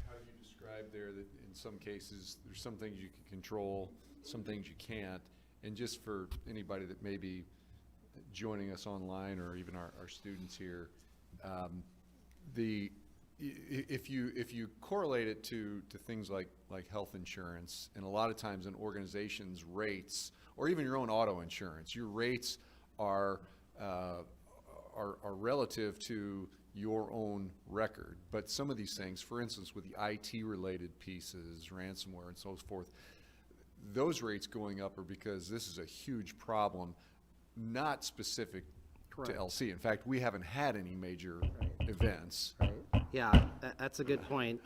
how you described there that in some cases, there's some things you can control, some things you can't. And just for anybody that may be joining us online or even our students here, if you correlate it to things like health insurance, and a lot of times in organizations' rates, or even your own auto insurance, your rates are relative to your own record. But some of these things, for instance, with the IT-related pieces, ransomware and so forth, those rates going up are because this is a huge problem, not specific to LC. In fact, we haven't had any major events. Yeah, that's a good point.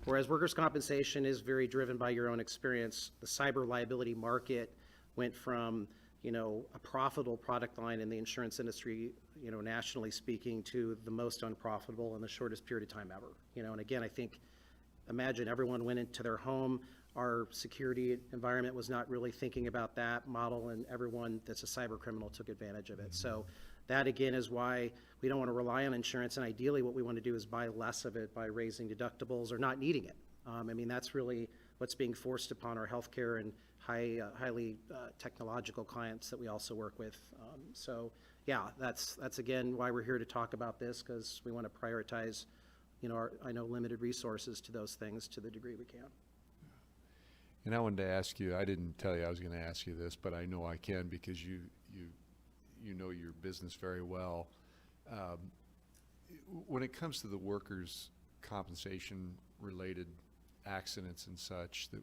Whereas workers' compensation is very driven by your own experience, the cyber liability market went from, you know, a profitable product line in the insurance industry, you know, nationally speaking, to the most unprofitable in the shortest period of time ever. You know, and again, I think, imagine everyone went into their home, our security environment was not really thinking about that model, and everyone that's a cyber criminal took advantage of it. So that, again, is why we don't want to rely on insurance, and ideally what we want to do is buy less of it by raising deductibles or not needing it. I mean, that's really what's being forced upon our healthcare and highly technological clients that we also work with. So yeah, that's again why we're here to talk about this, because we want to prioritize, you know, I know limited resources to those things to the degree we can. And I wanted to ask you, I didn't tell you I was going to ask you this, but I know I can because you know your business very well. When it comes to the workers' compensation related accidents and such, that,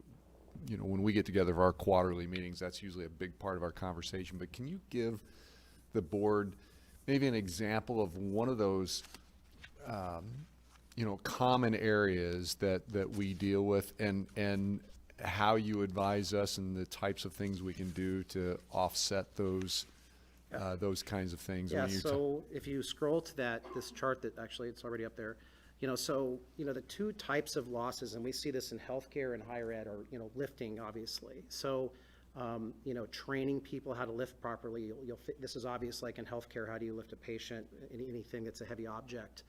you know, when we get together for our quarterly meetings, that's usually a big part of our conversation. But can you give the board maybe an example of one of those you know, common areas that we deal with, and how you advise us and the types of things we can do to offset those kinds of things? Yeah, so if you scroll to this chart that actually it's already up there, you know, so, you know, the two types of losses, and we see this in healthcare and higher ed, are, you know, lifting, obviously. So, you know, training people how to lift properly. This is obvious, like in healthcare, how do you lift a patient, anything that's a heavy object.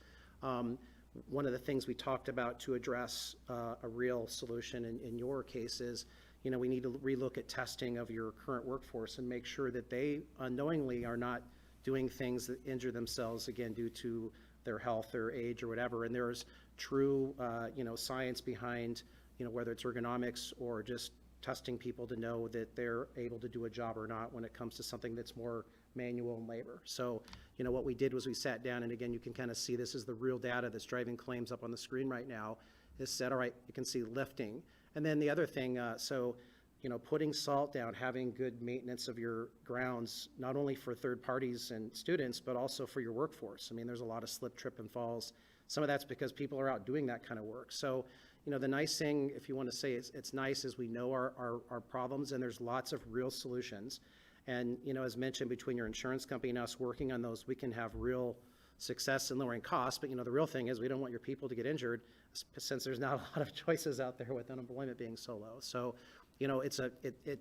One of the things we talked about to address a real solution in your case is, you know, we need to relook at testing of your current workforce and make sure that they unknowingly are not doing things that injure themselves, again, due to their health or age or whatever. And there's true, you know, science behind, you know, whether it's ergonomics or just testing people to know that they're able to do a job or not when it comes to something that's more manual and labor. So, you know, what we did was we sat down, and again, you can kind of see this is the real data that's driving claims up on the screen right now, is said, all right, you can see lifting. And then the other thing, so, you know, putting salt down, having good maintenance of your grounds, not only for third parties and students, but also for your workforce. I mean, there's a lot of slip, trip, and falls. Some of that's because people are out doing that kind of work. So, you know, the nice thing, if you want to say it's nice, is we know our problems, and there's lots of real solutions. And, you know, as mentioned, between your insurance company and us working on those, we can have real success in lowering costs. But, you know, the real thing is we don't want your people to get injured since there's not a lot of choices out there with unemployment being so low. So, you know,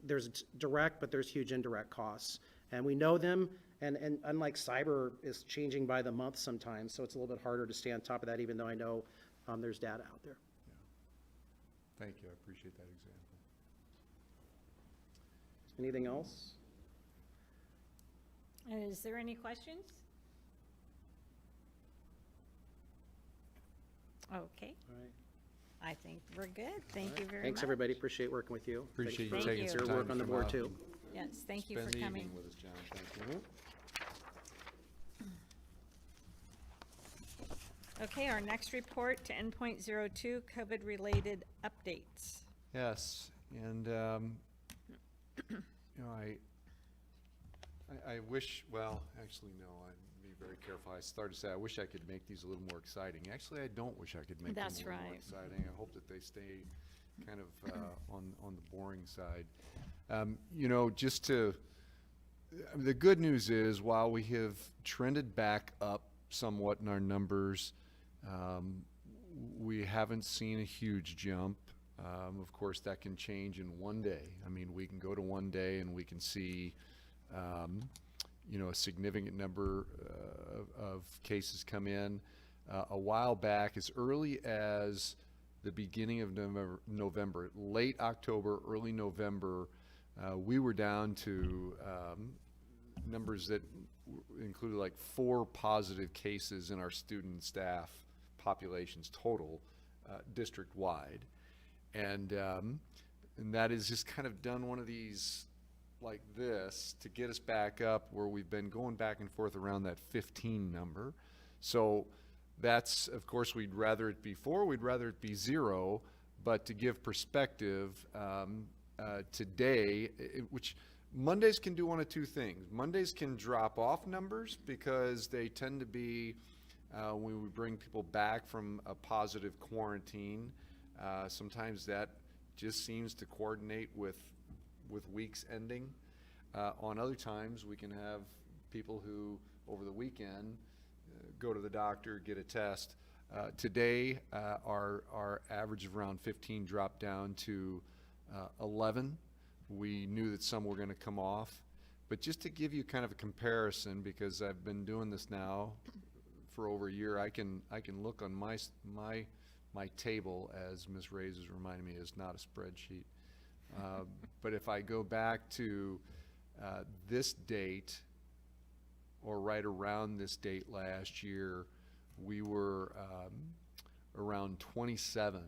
there's direct, but there's huge indirect costs. And we know them, and unlike cyber is changing by the month sometimes, so it's a little bit harder to stay on top of that, even though I know there's data out there. Thank you, I appreciate that example. Anything else? Is there any questions? Okay, All right. I think we're good. Thank you very much. Thanks, everybody. Appreciate working with you. Appreciate you Thank taking you. some Your time work to on the come board, out too. and Yes, thank you for spend the coming. evening with us, John, thank you. Okay, our next report to N.02, COVID-related updates. Yes, and, you know, I wish, well, actually, no, I'd be very careful. I started to say, I wish I could make these a little more exciting. Actually, I don't wish I could make them a That's little more right. exciting. I hope that they stay kind of on the boring side. You know, just to, the good news is, while we have trended back up somewhat in our numbers, we haven't seen a huge jump. Of course, that can change in one day. I mean, we can go to one day and we can see, you know, a significant number of cases come in. A while back, as early as the beginning of November, late October, early November, we were down to numbers that included like 4 positive cases in our student and staff populations total, district-wide. And that is just kind of done one of these like this to get us back up where we've been going back and forth around that 15 number. So that's, of course, we'd rather it be 4, we'd rather it be 0, but to give perspective, today, which Mondays can do one of two things. Mondays can drop off numbers because they tend to be, when we bring people back from a positive quarantine, sometimes that just seems to coordinate with weeks ending. On other times, we can have people who, over the weekend, go to the doctor, get a test. Today, our average of around 15 dropped down to 11. We knew that some were going to come off. But just to give you kind of a comparison, because I've been doing this now for over a year, I can look on my table, as Ms. Reyes is reminding me, is not a spreadsheet. But if I go back to this date, or right around this date last year, we were around 27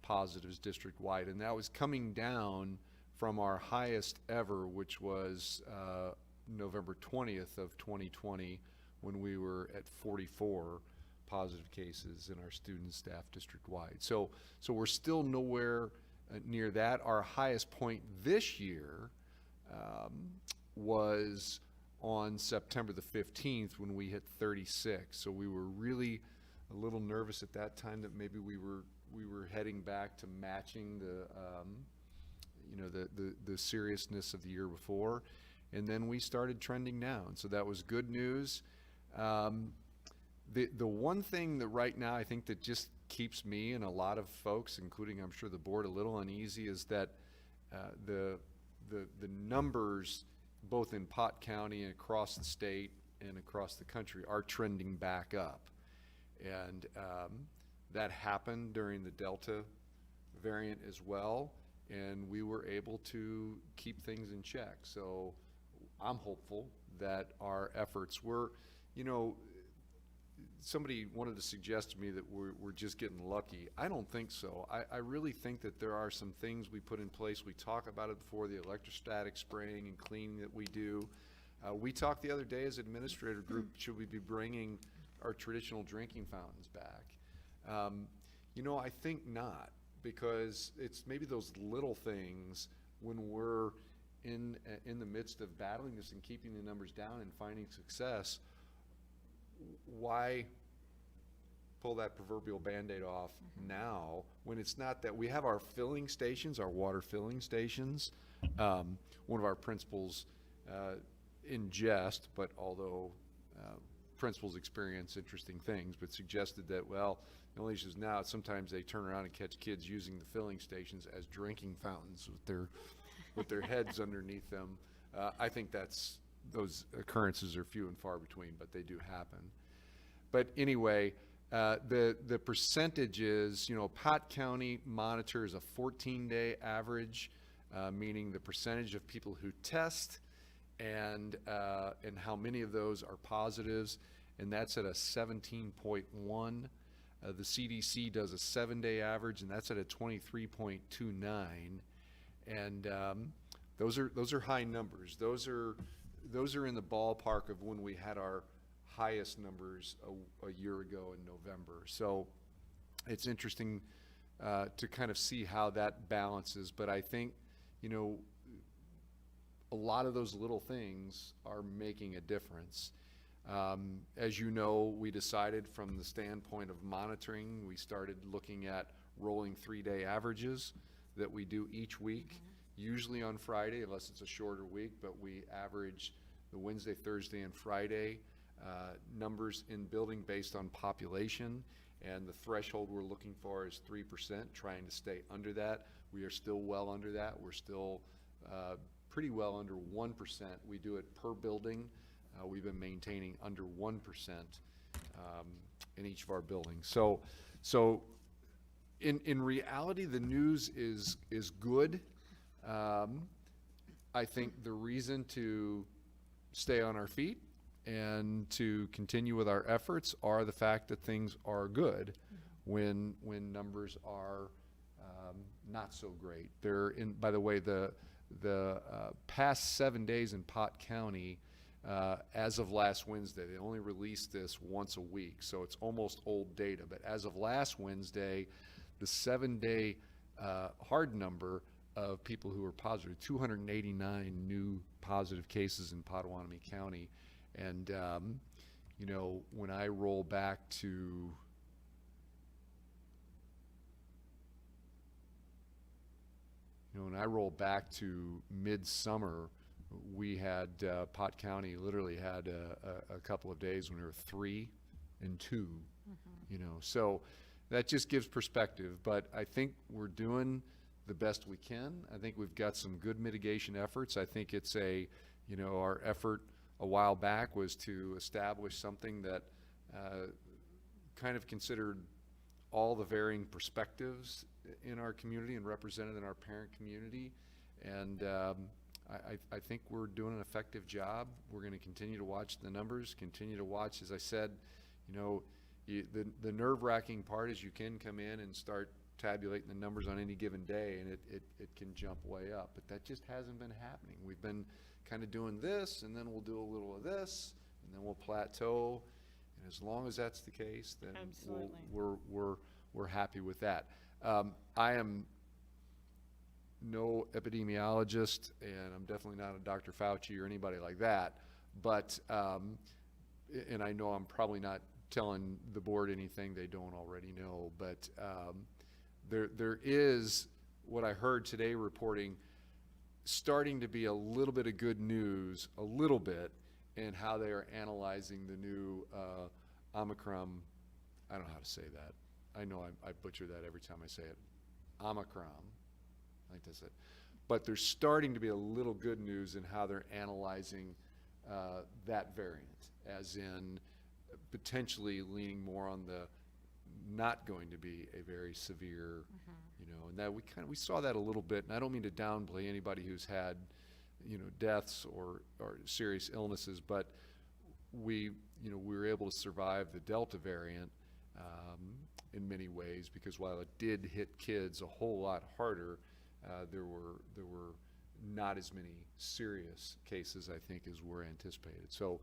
positives district-wide, and that was coming down from our highest ever, which was November 20th of 2020, when we were at 44 positive cases in our student staff district-wide. So we're still nowhere near that. Our highest point this year was on September the 15th, when we hit 36. So we were really a little nervous at that time that maybe we were heading back to matching the you know, the seriousness of the year before, and then we started trending down. So that was good news. The one thing that right now I think that just keeps me and a lot of folks, including I'm sure the board, a little uneasy is that the numbers both in Pot County and across the state and across the country are trending back up. And that happened during the Delta variant as well, and we were able to keep things in check. So I'm hopeful that our efforts were, you know, somebody wanted to suggest to me that we're just getting lucky. I don't think so. I really think that there are some things we put in place. We talk about it before, the electrostatic spraying and cleaning that we do. We talked the other day as administrator group, should we be bringing our traditional drinking fountains back? You know, I think not, because it's maybe those little things when we're in the midst of battling this and keeping the numbers down and finding success. Why pull that proverbial Band-Aid off now when it's not that we have our filling stations, our water filling stations. One of our principals in jest, but although principals experience interesting things, but suggested that, well, the only issue is now sometimes they turn around and catch kids using the filling stations as drinking fountains with their heads underneath them. I think those occurrences are few and far between, but they do happen. But anyway, the percentages, Pot County monitors a 14-day average, meaning the percentage of people who test and how many of those are positives, and that's at a 17.1. The CDC does a 7-day average, and that's at a 23.29. And those are high numbers. Those are in the ballpark of when we had our highest numbers a year ago in November. So it's interesting to kind of see how that balances. But I think, a lot of those little things are making a difference. As you know, we decided from the standpoint of monitoring, we started looking at rolling 3-day averages that we do each week, usually on Friday, unless it's a shorter week, but we average the Wednesday, Thursday, and Friday numbers in building based on population, and the threshold we're looking for is 3%, trying to stay under that. We are still well under that. We're still pretty well under 1%. We do it per building. We've been maintaining under 1% in each of our buildings. So in reality, the news is good. I think the reason to stay on our feet and to continue with our efforts are the fact that things are good when numbers are not so great. By the way, the past 7 days in Pot County, as of last Wednesday, they only released this once a week, so it's almost old data. But as of last Wednesday, the 7-day hard number of people who were positive, 289 new positive cases in Potawatomi County. And, when I roll back to midsummer, we had Pot County literally had a couple of days when we were 3 and 2, so that just gives perspective. But I think we're doing the best we can. I think we've got some good mitigation efforts. I think it's our effort a while back was to establish something that kind of considered all the varying perspectives in our community and represented in our parent community. And I think we're doing an effective job. We're going to continue to watch the numbers, continue to watch, as I said, the nerve-wracking part is you can come in and start tabulating the numbers on any given day, and it can jump way up. But that just hasn't been happening. We've been kind of doing this, and then we'll do a little of this, and then we'll plateau. And as long as that's the case, then we're happy with that. I am no epidemiologist, and I'm definitely not a Dr. Fauci or anybody like that. But and I know I'm probably not telling the board anything they don't already know. But there is what I heard today reporting starting to be a little bit of good news, a little bit, in how they are analyzing the new Omicron. I don't know how to say that. I know I butcher that every time I say it. Omicron. I think that's it. But there's starting to be a little good news in how they're analyzing that variant, as in potentially leaning more on the not going to be a very severe, and that we saw that a little bit. And I don't mean to downplay anybody who's had, deaths or serious illnesses, but we were able to survive the Delta variant in many ways, because while it did hit kids a whole lot harder, there were not as many serious cases, I think, as were anticipated. So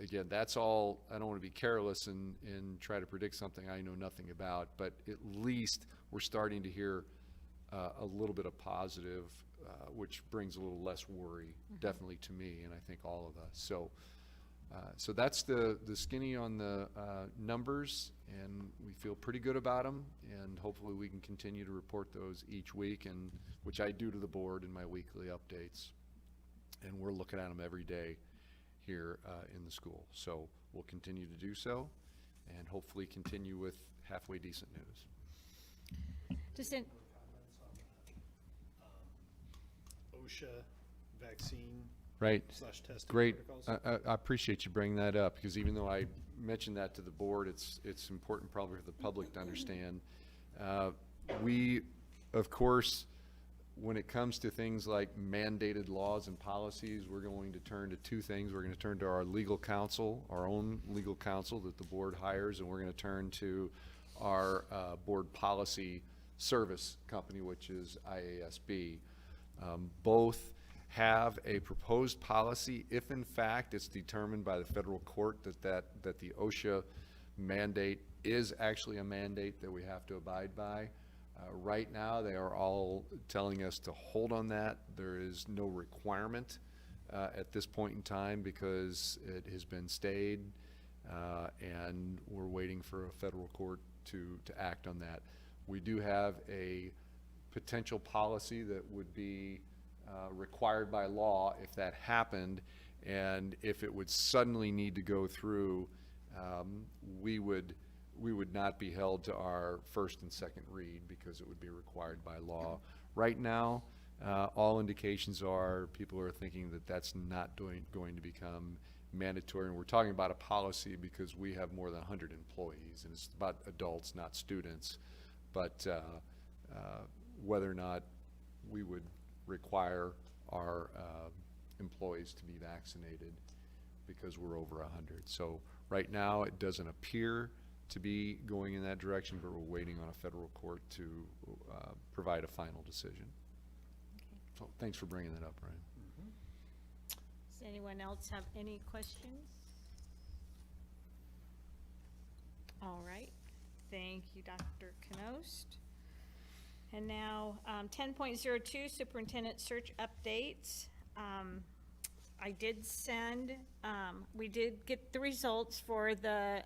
again, that's all. I don't want to be careless and try to predict something I know nothing about, but at least we're starting to hear a little bit of positive, which brings a little less worry, definitely to me, and I think all of us. So that's the skinny on the numbers, and we feel pretty good about them, and hopefully we can continue to report those each week, and which I do to the board in my weekly updates. and we're looking at them every day here in the school. So we'll continue to do so, and hopefully continue with halfway decent news. Just in, OSHA vaccine Right. / testing Great. protocols? I appreciate you bringing that up, because even though I mentioned that to the board, it's important probably for the public to understand. We, of course, when it comes to things like mandated laws and policies, we're going to turn to two things. We're going to turn to our legal counsel, our own legal counsel that the board hires, and we're going to turn to our board policy service company, which is IASB. Both have a proposed policy if in fact it's determined by the federal court that the OSHA mandate is actually a mandate that we have to abide by. Right now, they are all telling us to hold on that. There is no requirement at this point in time because it has been stayed, and we're waiting for a federal court to act on that. We do have a potential policy that would be required by law if that happened, and if it would suddenly need to go through, we would not be held to our first and second read because it would be required by law. Right now, all indications are people are thinking that that's not going to become mandatory, and we're talking about a policy because we have more than 100 employees, and it's about adults, not students. But whether or not we would require our employees to be vaccinated because we're over 100. So right now, it doesn't appear to be going in that direction, but we're waiting on a federal court to provide a final decision. So thanks for bringing that up, Brian. does anyone else have any questions? All right, thank you, Dr. Knost. And now, 10.02, superintendent search updates. I did send, we did get the results for the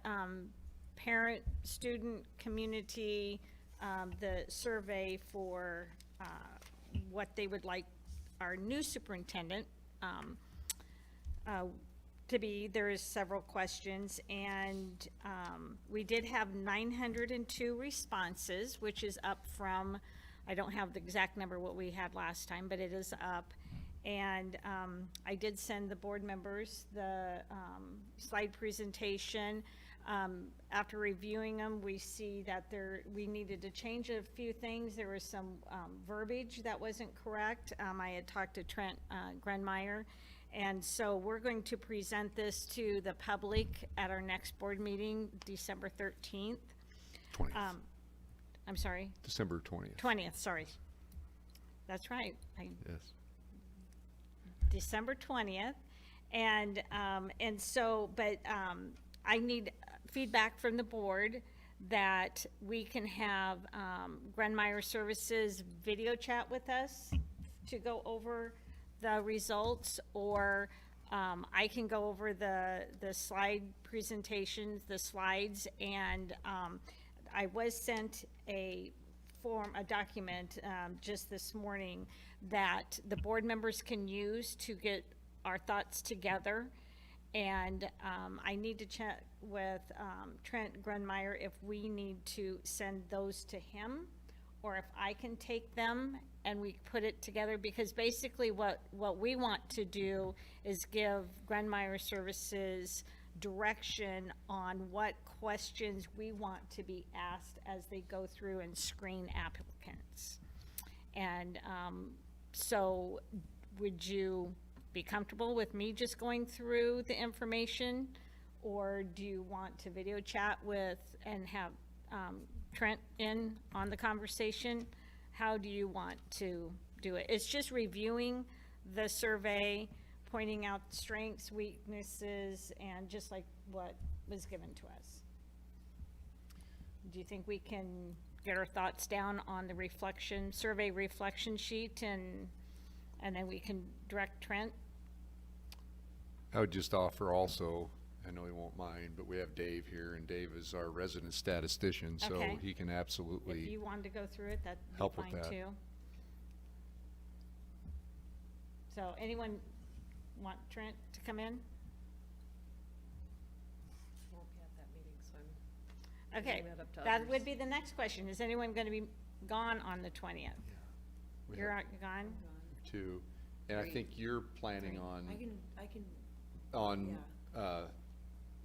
parent, student, community, the survey for what they would like our new superintendent to be. There is several questions, and we did have 902 responses, which is up from, I don't have the exact number what we had last time, but it is up. And I did send the board members the slide presentation. After reviewing them, we see that we needed to change a few things. There was some verbiage that wasn't correct. I had talked to Trent Grenmeyer, and so we're going to present this to the public at our next board meeting, December 13th. 20th. I'm sorry? December 20th. 20th, sorry. That's right. Yes. December 20th. And so, but I need feedback from the board that we can have Grenmeyer Services video chat with us to go over the results, or I can go over the slide presentations, the slides, and I was sent a document just this morning that the board members can use to get our thoughts together. And I need to check with Trent Grenmeyer if we need to send those to him or if I can take them and we put it together, because basically what we want to do is give Grenmeyer Services direction on what questions we want to be asked as they go through and screen applicants. And so would you be comfortable with me just going through the information, or do you want to video chat with and have Trent in on the conversation? How do you want to do it? It's just reviewing the survey, pointing out strengths, weaknesses, and just like what was given to us. Do you think we can get our thoughts down on the survey reflection sheet, and then we can direct Trent? I would just offer also, I know he won't mind, but we have Dave here, and Dave is our resident statistician, so Okay. he can If absolutely you wanted to go through it, that'd be help with fine that. too. So anyone want Trent to come in? Won't be at that meeting, so I'm Okay, leaving that up to that others. would be the next question. Is anyone going to be gone on the 20th? We You're have gone? two, and I think you're planning I can, on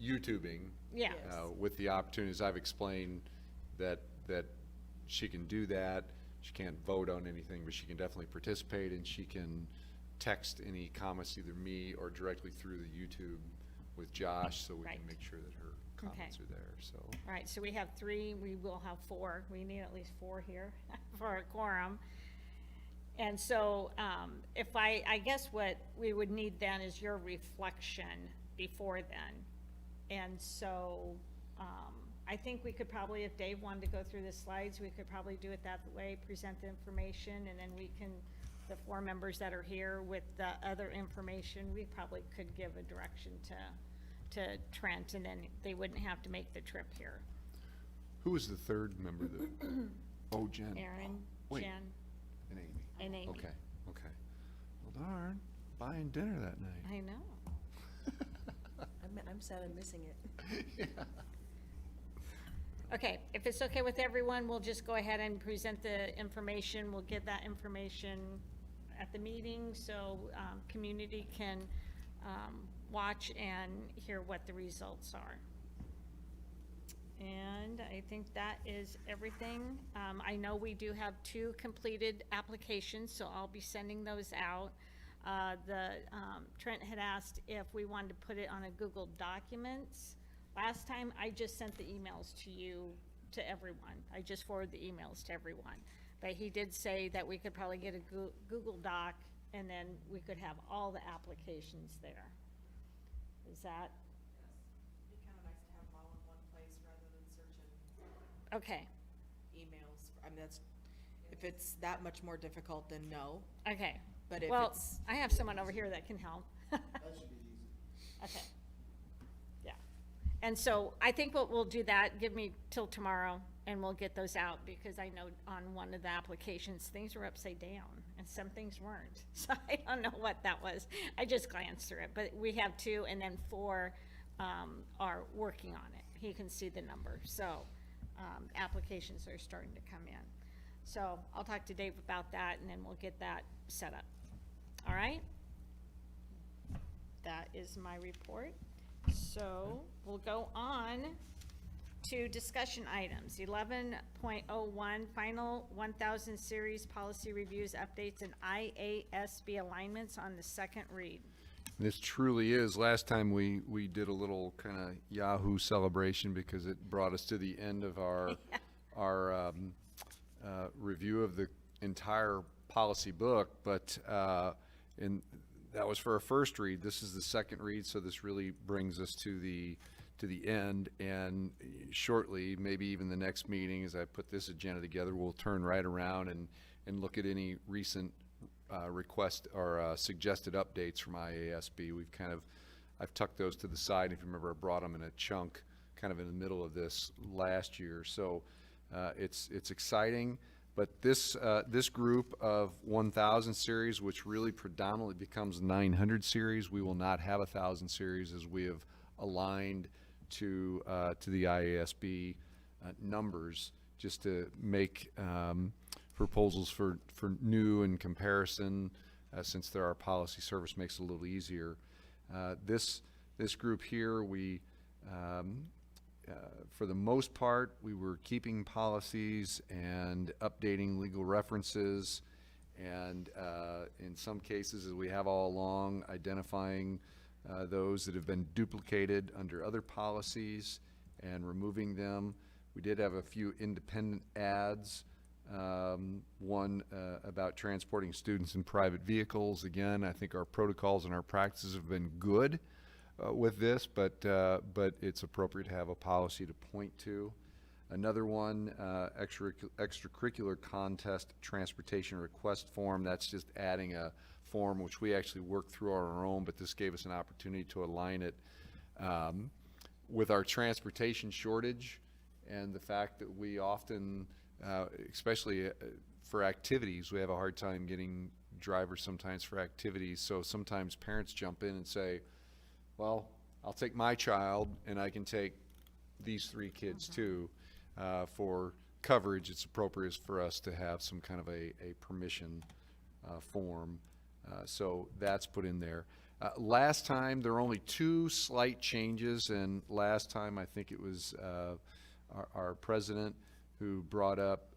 YouTubing. Yeah. Yes. With the opportunities, I've explained that she can do that. She can't vote on anything, but she can definitely participate, and she can text any comments, either me or directly through the YouTube with Josh, so we Right. can make sure that her comments are there, so. All right, so we have 3, we will have 4. We need at least 4 here for a quorum. And so, if I guess what we would need then is your reflection before then. And so, I think we could probably, if Dave wanted to go through the slides, we could probably do it that way, present the information, and then we can, the 4 members that are here with the other information, we probably could give a direction to Trent, and then they wouldn't have to make the trip here. Who was the third member that, oh, Jen. Aaron, Wait. Jen, And Amy. and Amy. Okay, okay. Well, darn, buying dinner that night. I know. I'm sad I'm missing it. Okay, if it's okay with everyone, we'll just go ahead and present the information. We'll get that information at the meeting, so community can watch and hear what the results are. And I think that is everything. I know we do have 2 completed applications, so I'll be sending those out. Trent had asked if we wanted to put it on a Google Documents. Last time, I just sent the emails to you, to everyone. I just forwarded the emails to everyone. But he did say that we could probably get a Google Doc, and then we could have all the applications there. Is that, It'd be kind of nice to have them all in one place rather than searching okay, emails. I mean, that's, if it's that much more difficult, then no. okay. But if Well, it's, I have someone over here that can help. That should be easy. Okay. Yeah. And so I think we'll do that, give me till tomorrow, and we'll get those out, because I know on one of the applications, things were upside down, and some things weren't. So I don't know what that was. I just glanced through it, but we have 2, and then 4 are working on it. He can see the number. So applications are starting to come in. So I'll talk to Dave about that, and then we'll get that set up. All right? That is my report. So we'll go on to discussion items. 11.01, final 1000 series policy reviews, updates, and IASB alignments on the second read. This truly is, last time we did a little kind of Yahoo celebration because it brought us to the end of our review of the entire policy book, but that was for a first read. This is the second read, so this really brings us to the end, and shortly, maybe even the next meeting, as I put this agenda together, we'll turn right around and look at any recent request or suggested updates from IASB. I've tucked those to the side. If you remember, I brought them in a chunk kind of in the middle of this last year. So it's exciting, but this group of 1000 series, which really predominantly becomes 900 series, we will not have 1000 series as we have aligned to the IASB numbers, just to make proposals for new and comparison, since there are policy service, makes it a little easier. This group here, we for the most part, we were keeping policies and updating legal references, and in some cases, as we have all along, identifying those that have been duplicated under other policies and removing them. We did have a few independent adds. One about transporting students in private vehicles. Again, I think our protocols and our practices have been good with this, but it's appropriate to have a policy to point to. Another one, extracurricular contest transportation request form. That's just adding a form which we actually worked through on our own, but this gave us an opportunity to align it with our transportation shortage and the fact that we often especially for activities. We have a hard time getting drivers sometimes for activities, so sometimes parents jump in and say, well, I'll take my child and I can take these 3 kids too. For coverage, it's appropriate for us to have some kind of a permission form. So that's put in there. Last time, there were only 2 slight changes, and last time I think it was our president who brought up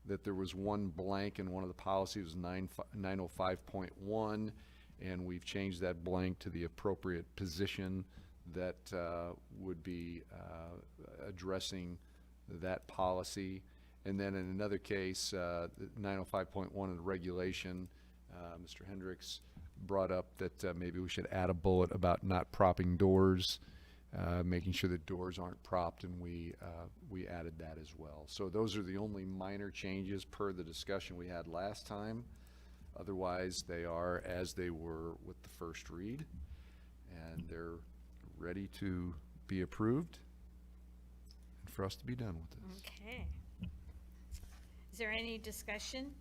that there was one blank in one of the policies, 905.1, and we've changed that blank to the appropriate position that would be addressing that policy. And then in another case, 905.1 of the regulation, Mr. Hendricks brought up that maybe we should add a bullet about not propping doors, making sure that doors aren't propped, and we added that as well. So those are the only minor changes per the discussion we had last time. Otherwise, they are as they were with the first read, and they're ready to be approved and for us to be done with this. Okay. Is there any discussion?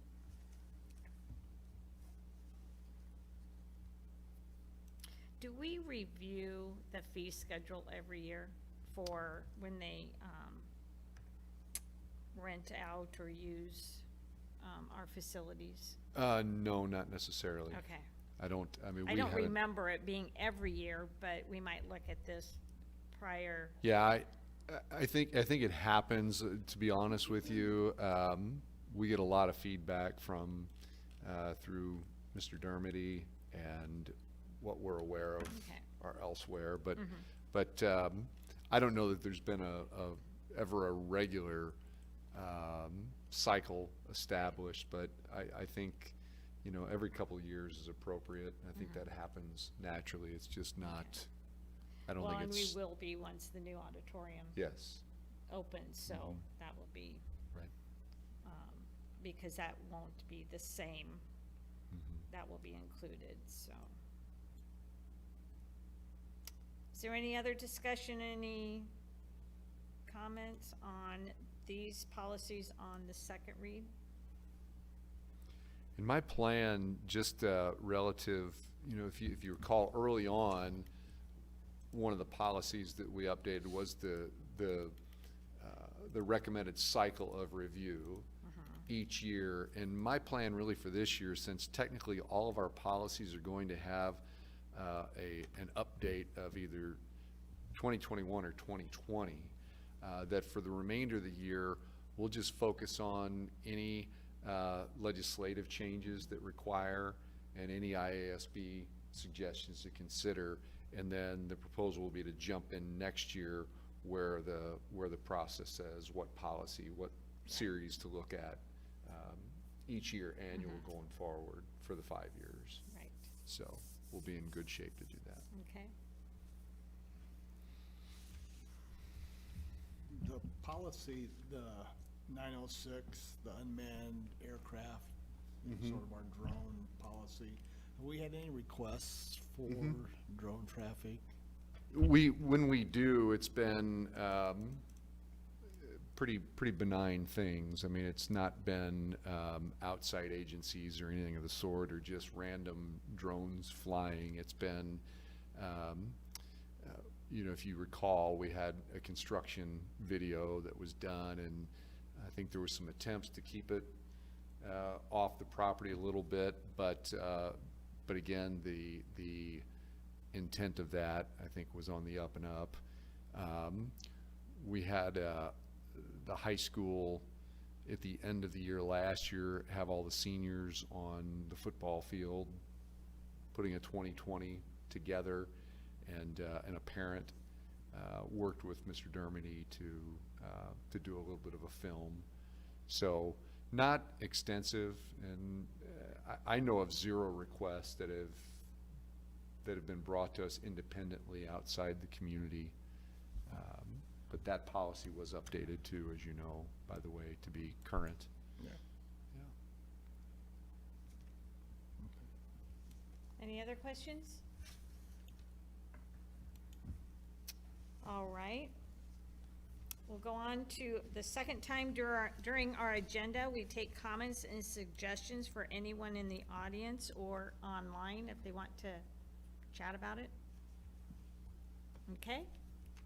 Do we review the fee schedule every year for when they rent out or use our facilities? No, not necessarily. Okay. I don't don't remember it being every year, but we might look at this prior. Yeah, I think it happens, to be honest with you. We get a lot of feedback from, through Mr. Dermody and what we're aware of Okay. or elsewhere, but I don't know that there's been ever a regular cycle established, but I think, every couple of years is appropriate. I think that happens naturally. It's just not, I don't Well, think and we it's, will be once the new auditorium yes, opens, so that will be, right. because that won't be the same. That will be included, so. Is there any other discussion, any comments on these policies on the second read? In my plan, just relative, if you recall early on, one of the policies that we updated was the recommended cycle of review each year. And my plan really for this year, since technically all of our policies are going to have an update of either 2021 or 2020, that for the remainder of the year, we'll just focus on any legislative changes that require and any IASB suggestions to consider, and then the proposal will be to jump in next year where the process says what policy, what series to look at each year annual going forward for the 5 years. Right, So we'll be in good shape to do that. okay. The policy, the 906, the unmanned aircraft, sort of our drone policy, have we had any requests for drone traffic? When we do, it's been pretty benign things. I mean, it's not been outside agencies or anything of the sort, or just random drones flying. It's been, if you recall, we had a construction video that was done, and I think there were some attempts to keep it off the property a little bit, but again, the intent of that, I think, was on the up and up. We had the high school at the end of the year last year have all the seniors on the football field putting a 2020 together, and a parent worked with Mr. Dermody to do a little bit of a film. So not extensive, and I know of 0 requests that have been brought to us independently outside the community. But that policy was updated too, as you know, by the way, to be current. Yeah. Any other questions? All right. We'll go on to the second time during our agenda, we take comments and suggestions for anyone in the audience or online if they want to chat about it. Okay?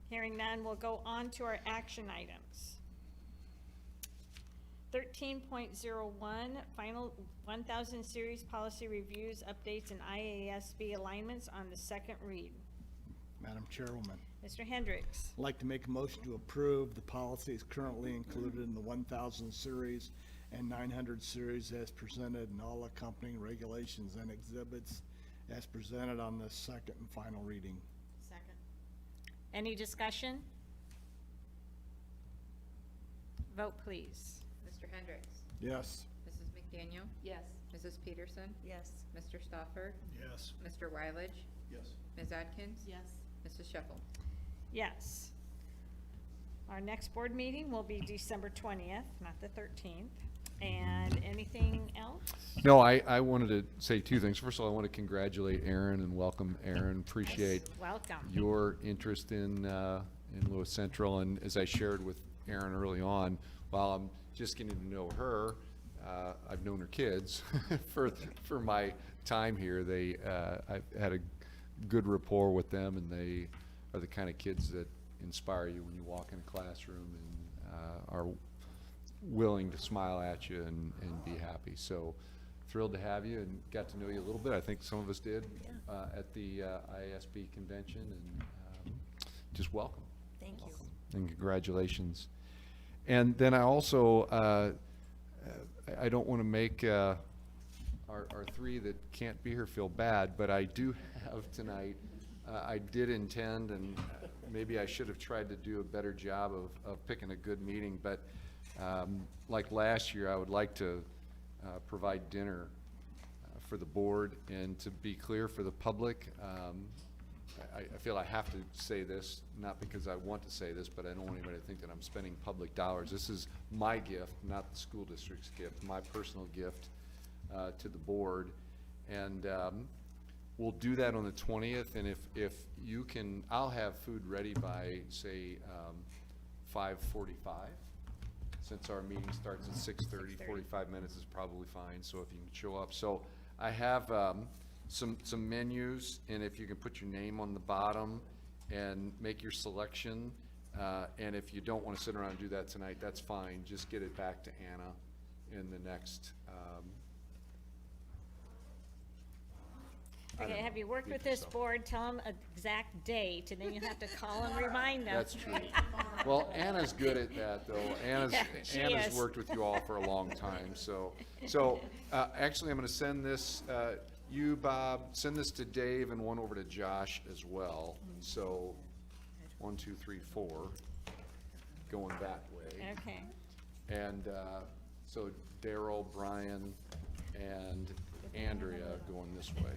Hearing none, we'll go on to our action items. 13.01, final 1000 series policy reviews, updates, and IASB alignments on the second read. Madam Chairwoman, Mr. Hendricks. I'd like to make a motion to approve the policies currently included in the 1000 series and 900 series as presented, and all accompanying regulations and exhibits as presented on the second and final reading. Second. Any discussion? Vote, please. Mr. Hendricks, Yes. Mrs. McDaniel, Yes. Mrs. Peterson, Yes. Mr. Stoffer, Yes. Mr. Wyledge, Yes. Ms. Atkins, Yes. Mrs. Sheffel. Yes. Our next board meeting will be December 20th, not the 13th. And anything else? No, I wanted to say two things. First of all, I want to congratulate Aaron and welcome Aaron. Appreciate Welcome. your interest in Lewis Central, and as I shared with Erin early on, while I'm just getting to know her, I've known her kids for my time here. I've had a good rapport with them, and they are the kind of kids that inspire you when you walk in a classroom and are willing to smile at you and be happy. So thrilled to have you and got to know you a little bit. I think some of us did at the IASB convention, and just welcome. Thank you. And congratulations. And then I also, I don't want to make our three that can't be here feel bad, but I do have tonight, I did intend, and maybe I should have tried to do a better job of picking a good meeting, but like last year, I would like to provide dinner for the board. And to be clear for the public, I feel I have to say this, not because I want to say this, but I don't want anybody to think that I'm spending public dollars. This is my gift, not the school district's gift, my personal gift to the board. And we'll do that on the 20th, and if you can, I'll have food ready by, say, 5:45. Since our meeting starts at 6:30, 45 minutes is probably fine, so if you can show up. So I have some menus, and if you can put your name on the bottom and make your selection, and if you don't want to sit around and do that tonight, that's fine. Just get it back to Anna in the next I don't Okay, know, have you worked week with or this so. board? Tell them an exact date, and then you have to call and remind them. That's true. Well, Anna's good at that, though. Anna's She is. worked with you all for a long time, so. Actually, I'm gonna send this, you, Bob, send this to Dave and one over to Josh as well. So, 1, 2, 3, 4, going that way. Okay, And, so Daryl, Brian, and Andrea going this way.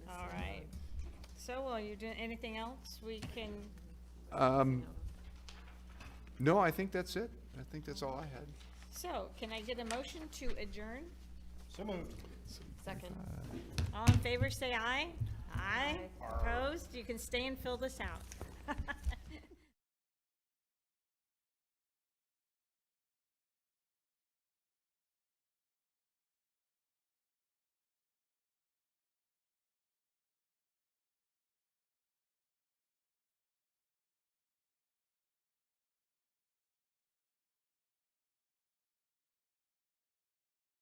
all right. So, will you do anything else we can, No, I think that's it. I think that's all I had. so, can I get a motion to adjourn? So moved. Second. All in favor, say aye. Aye. Opposed? You can stay and fill this out.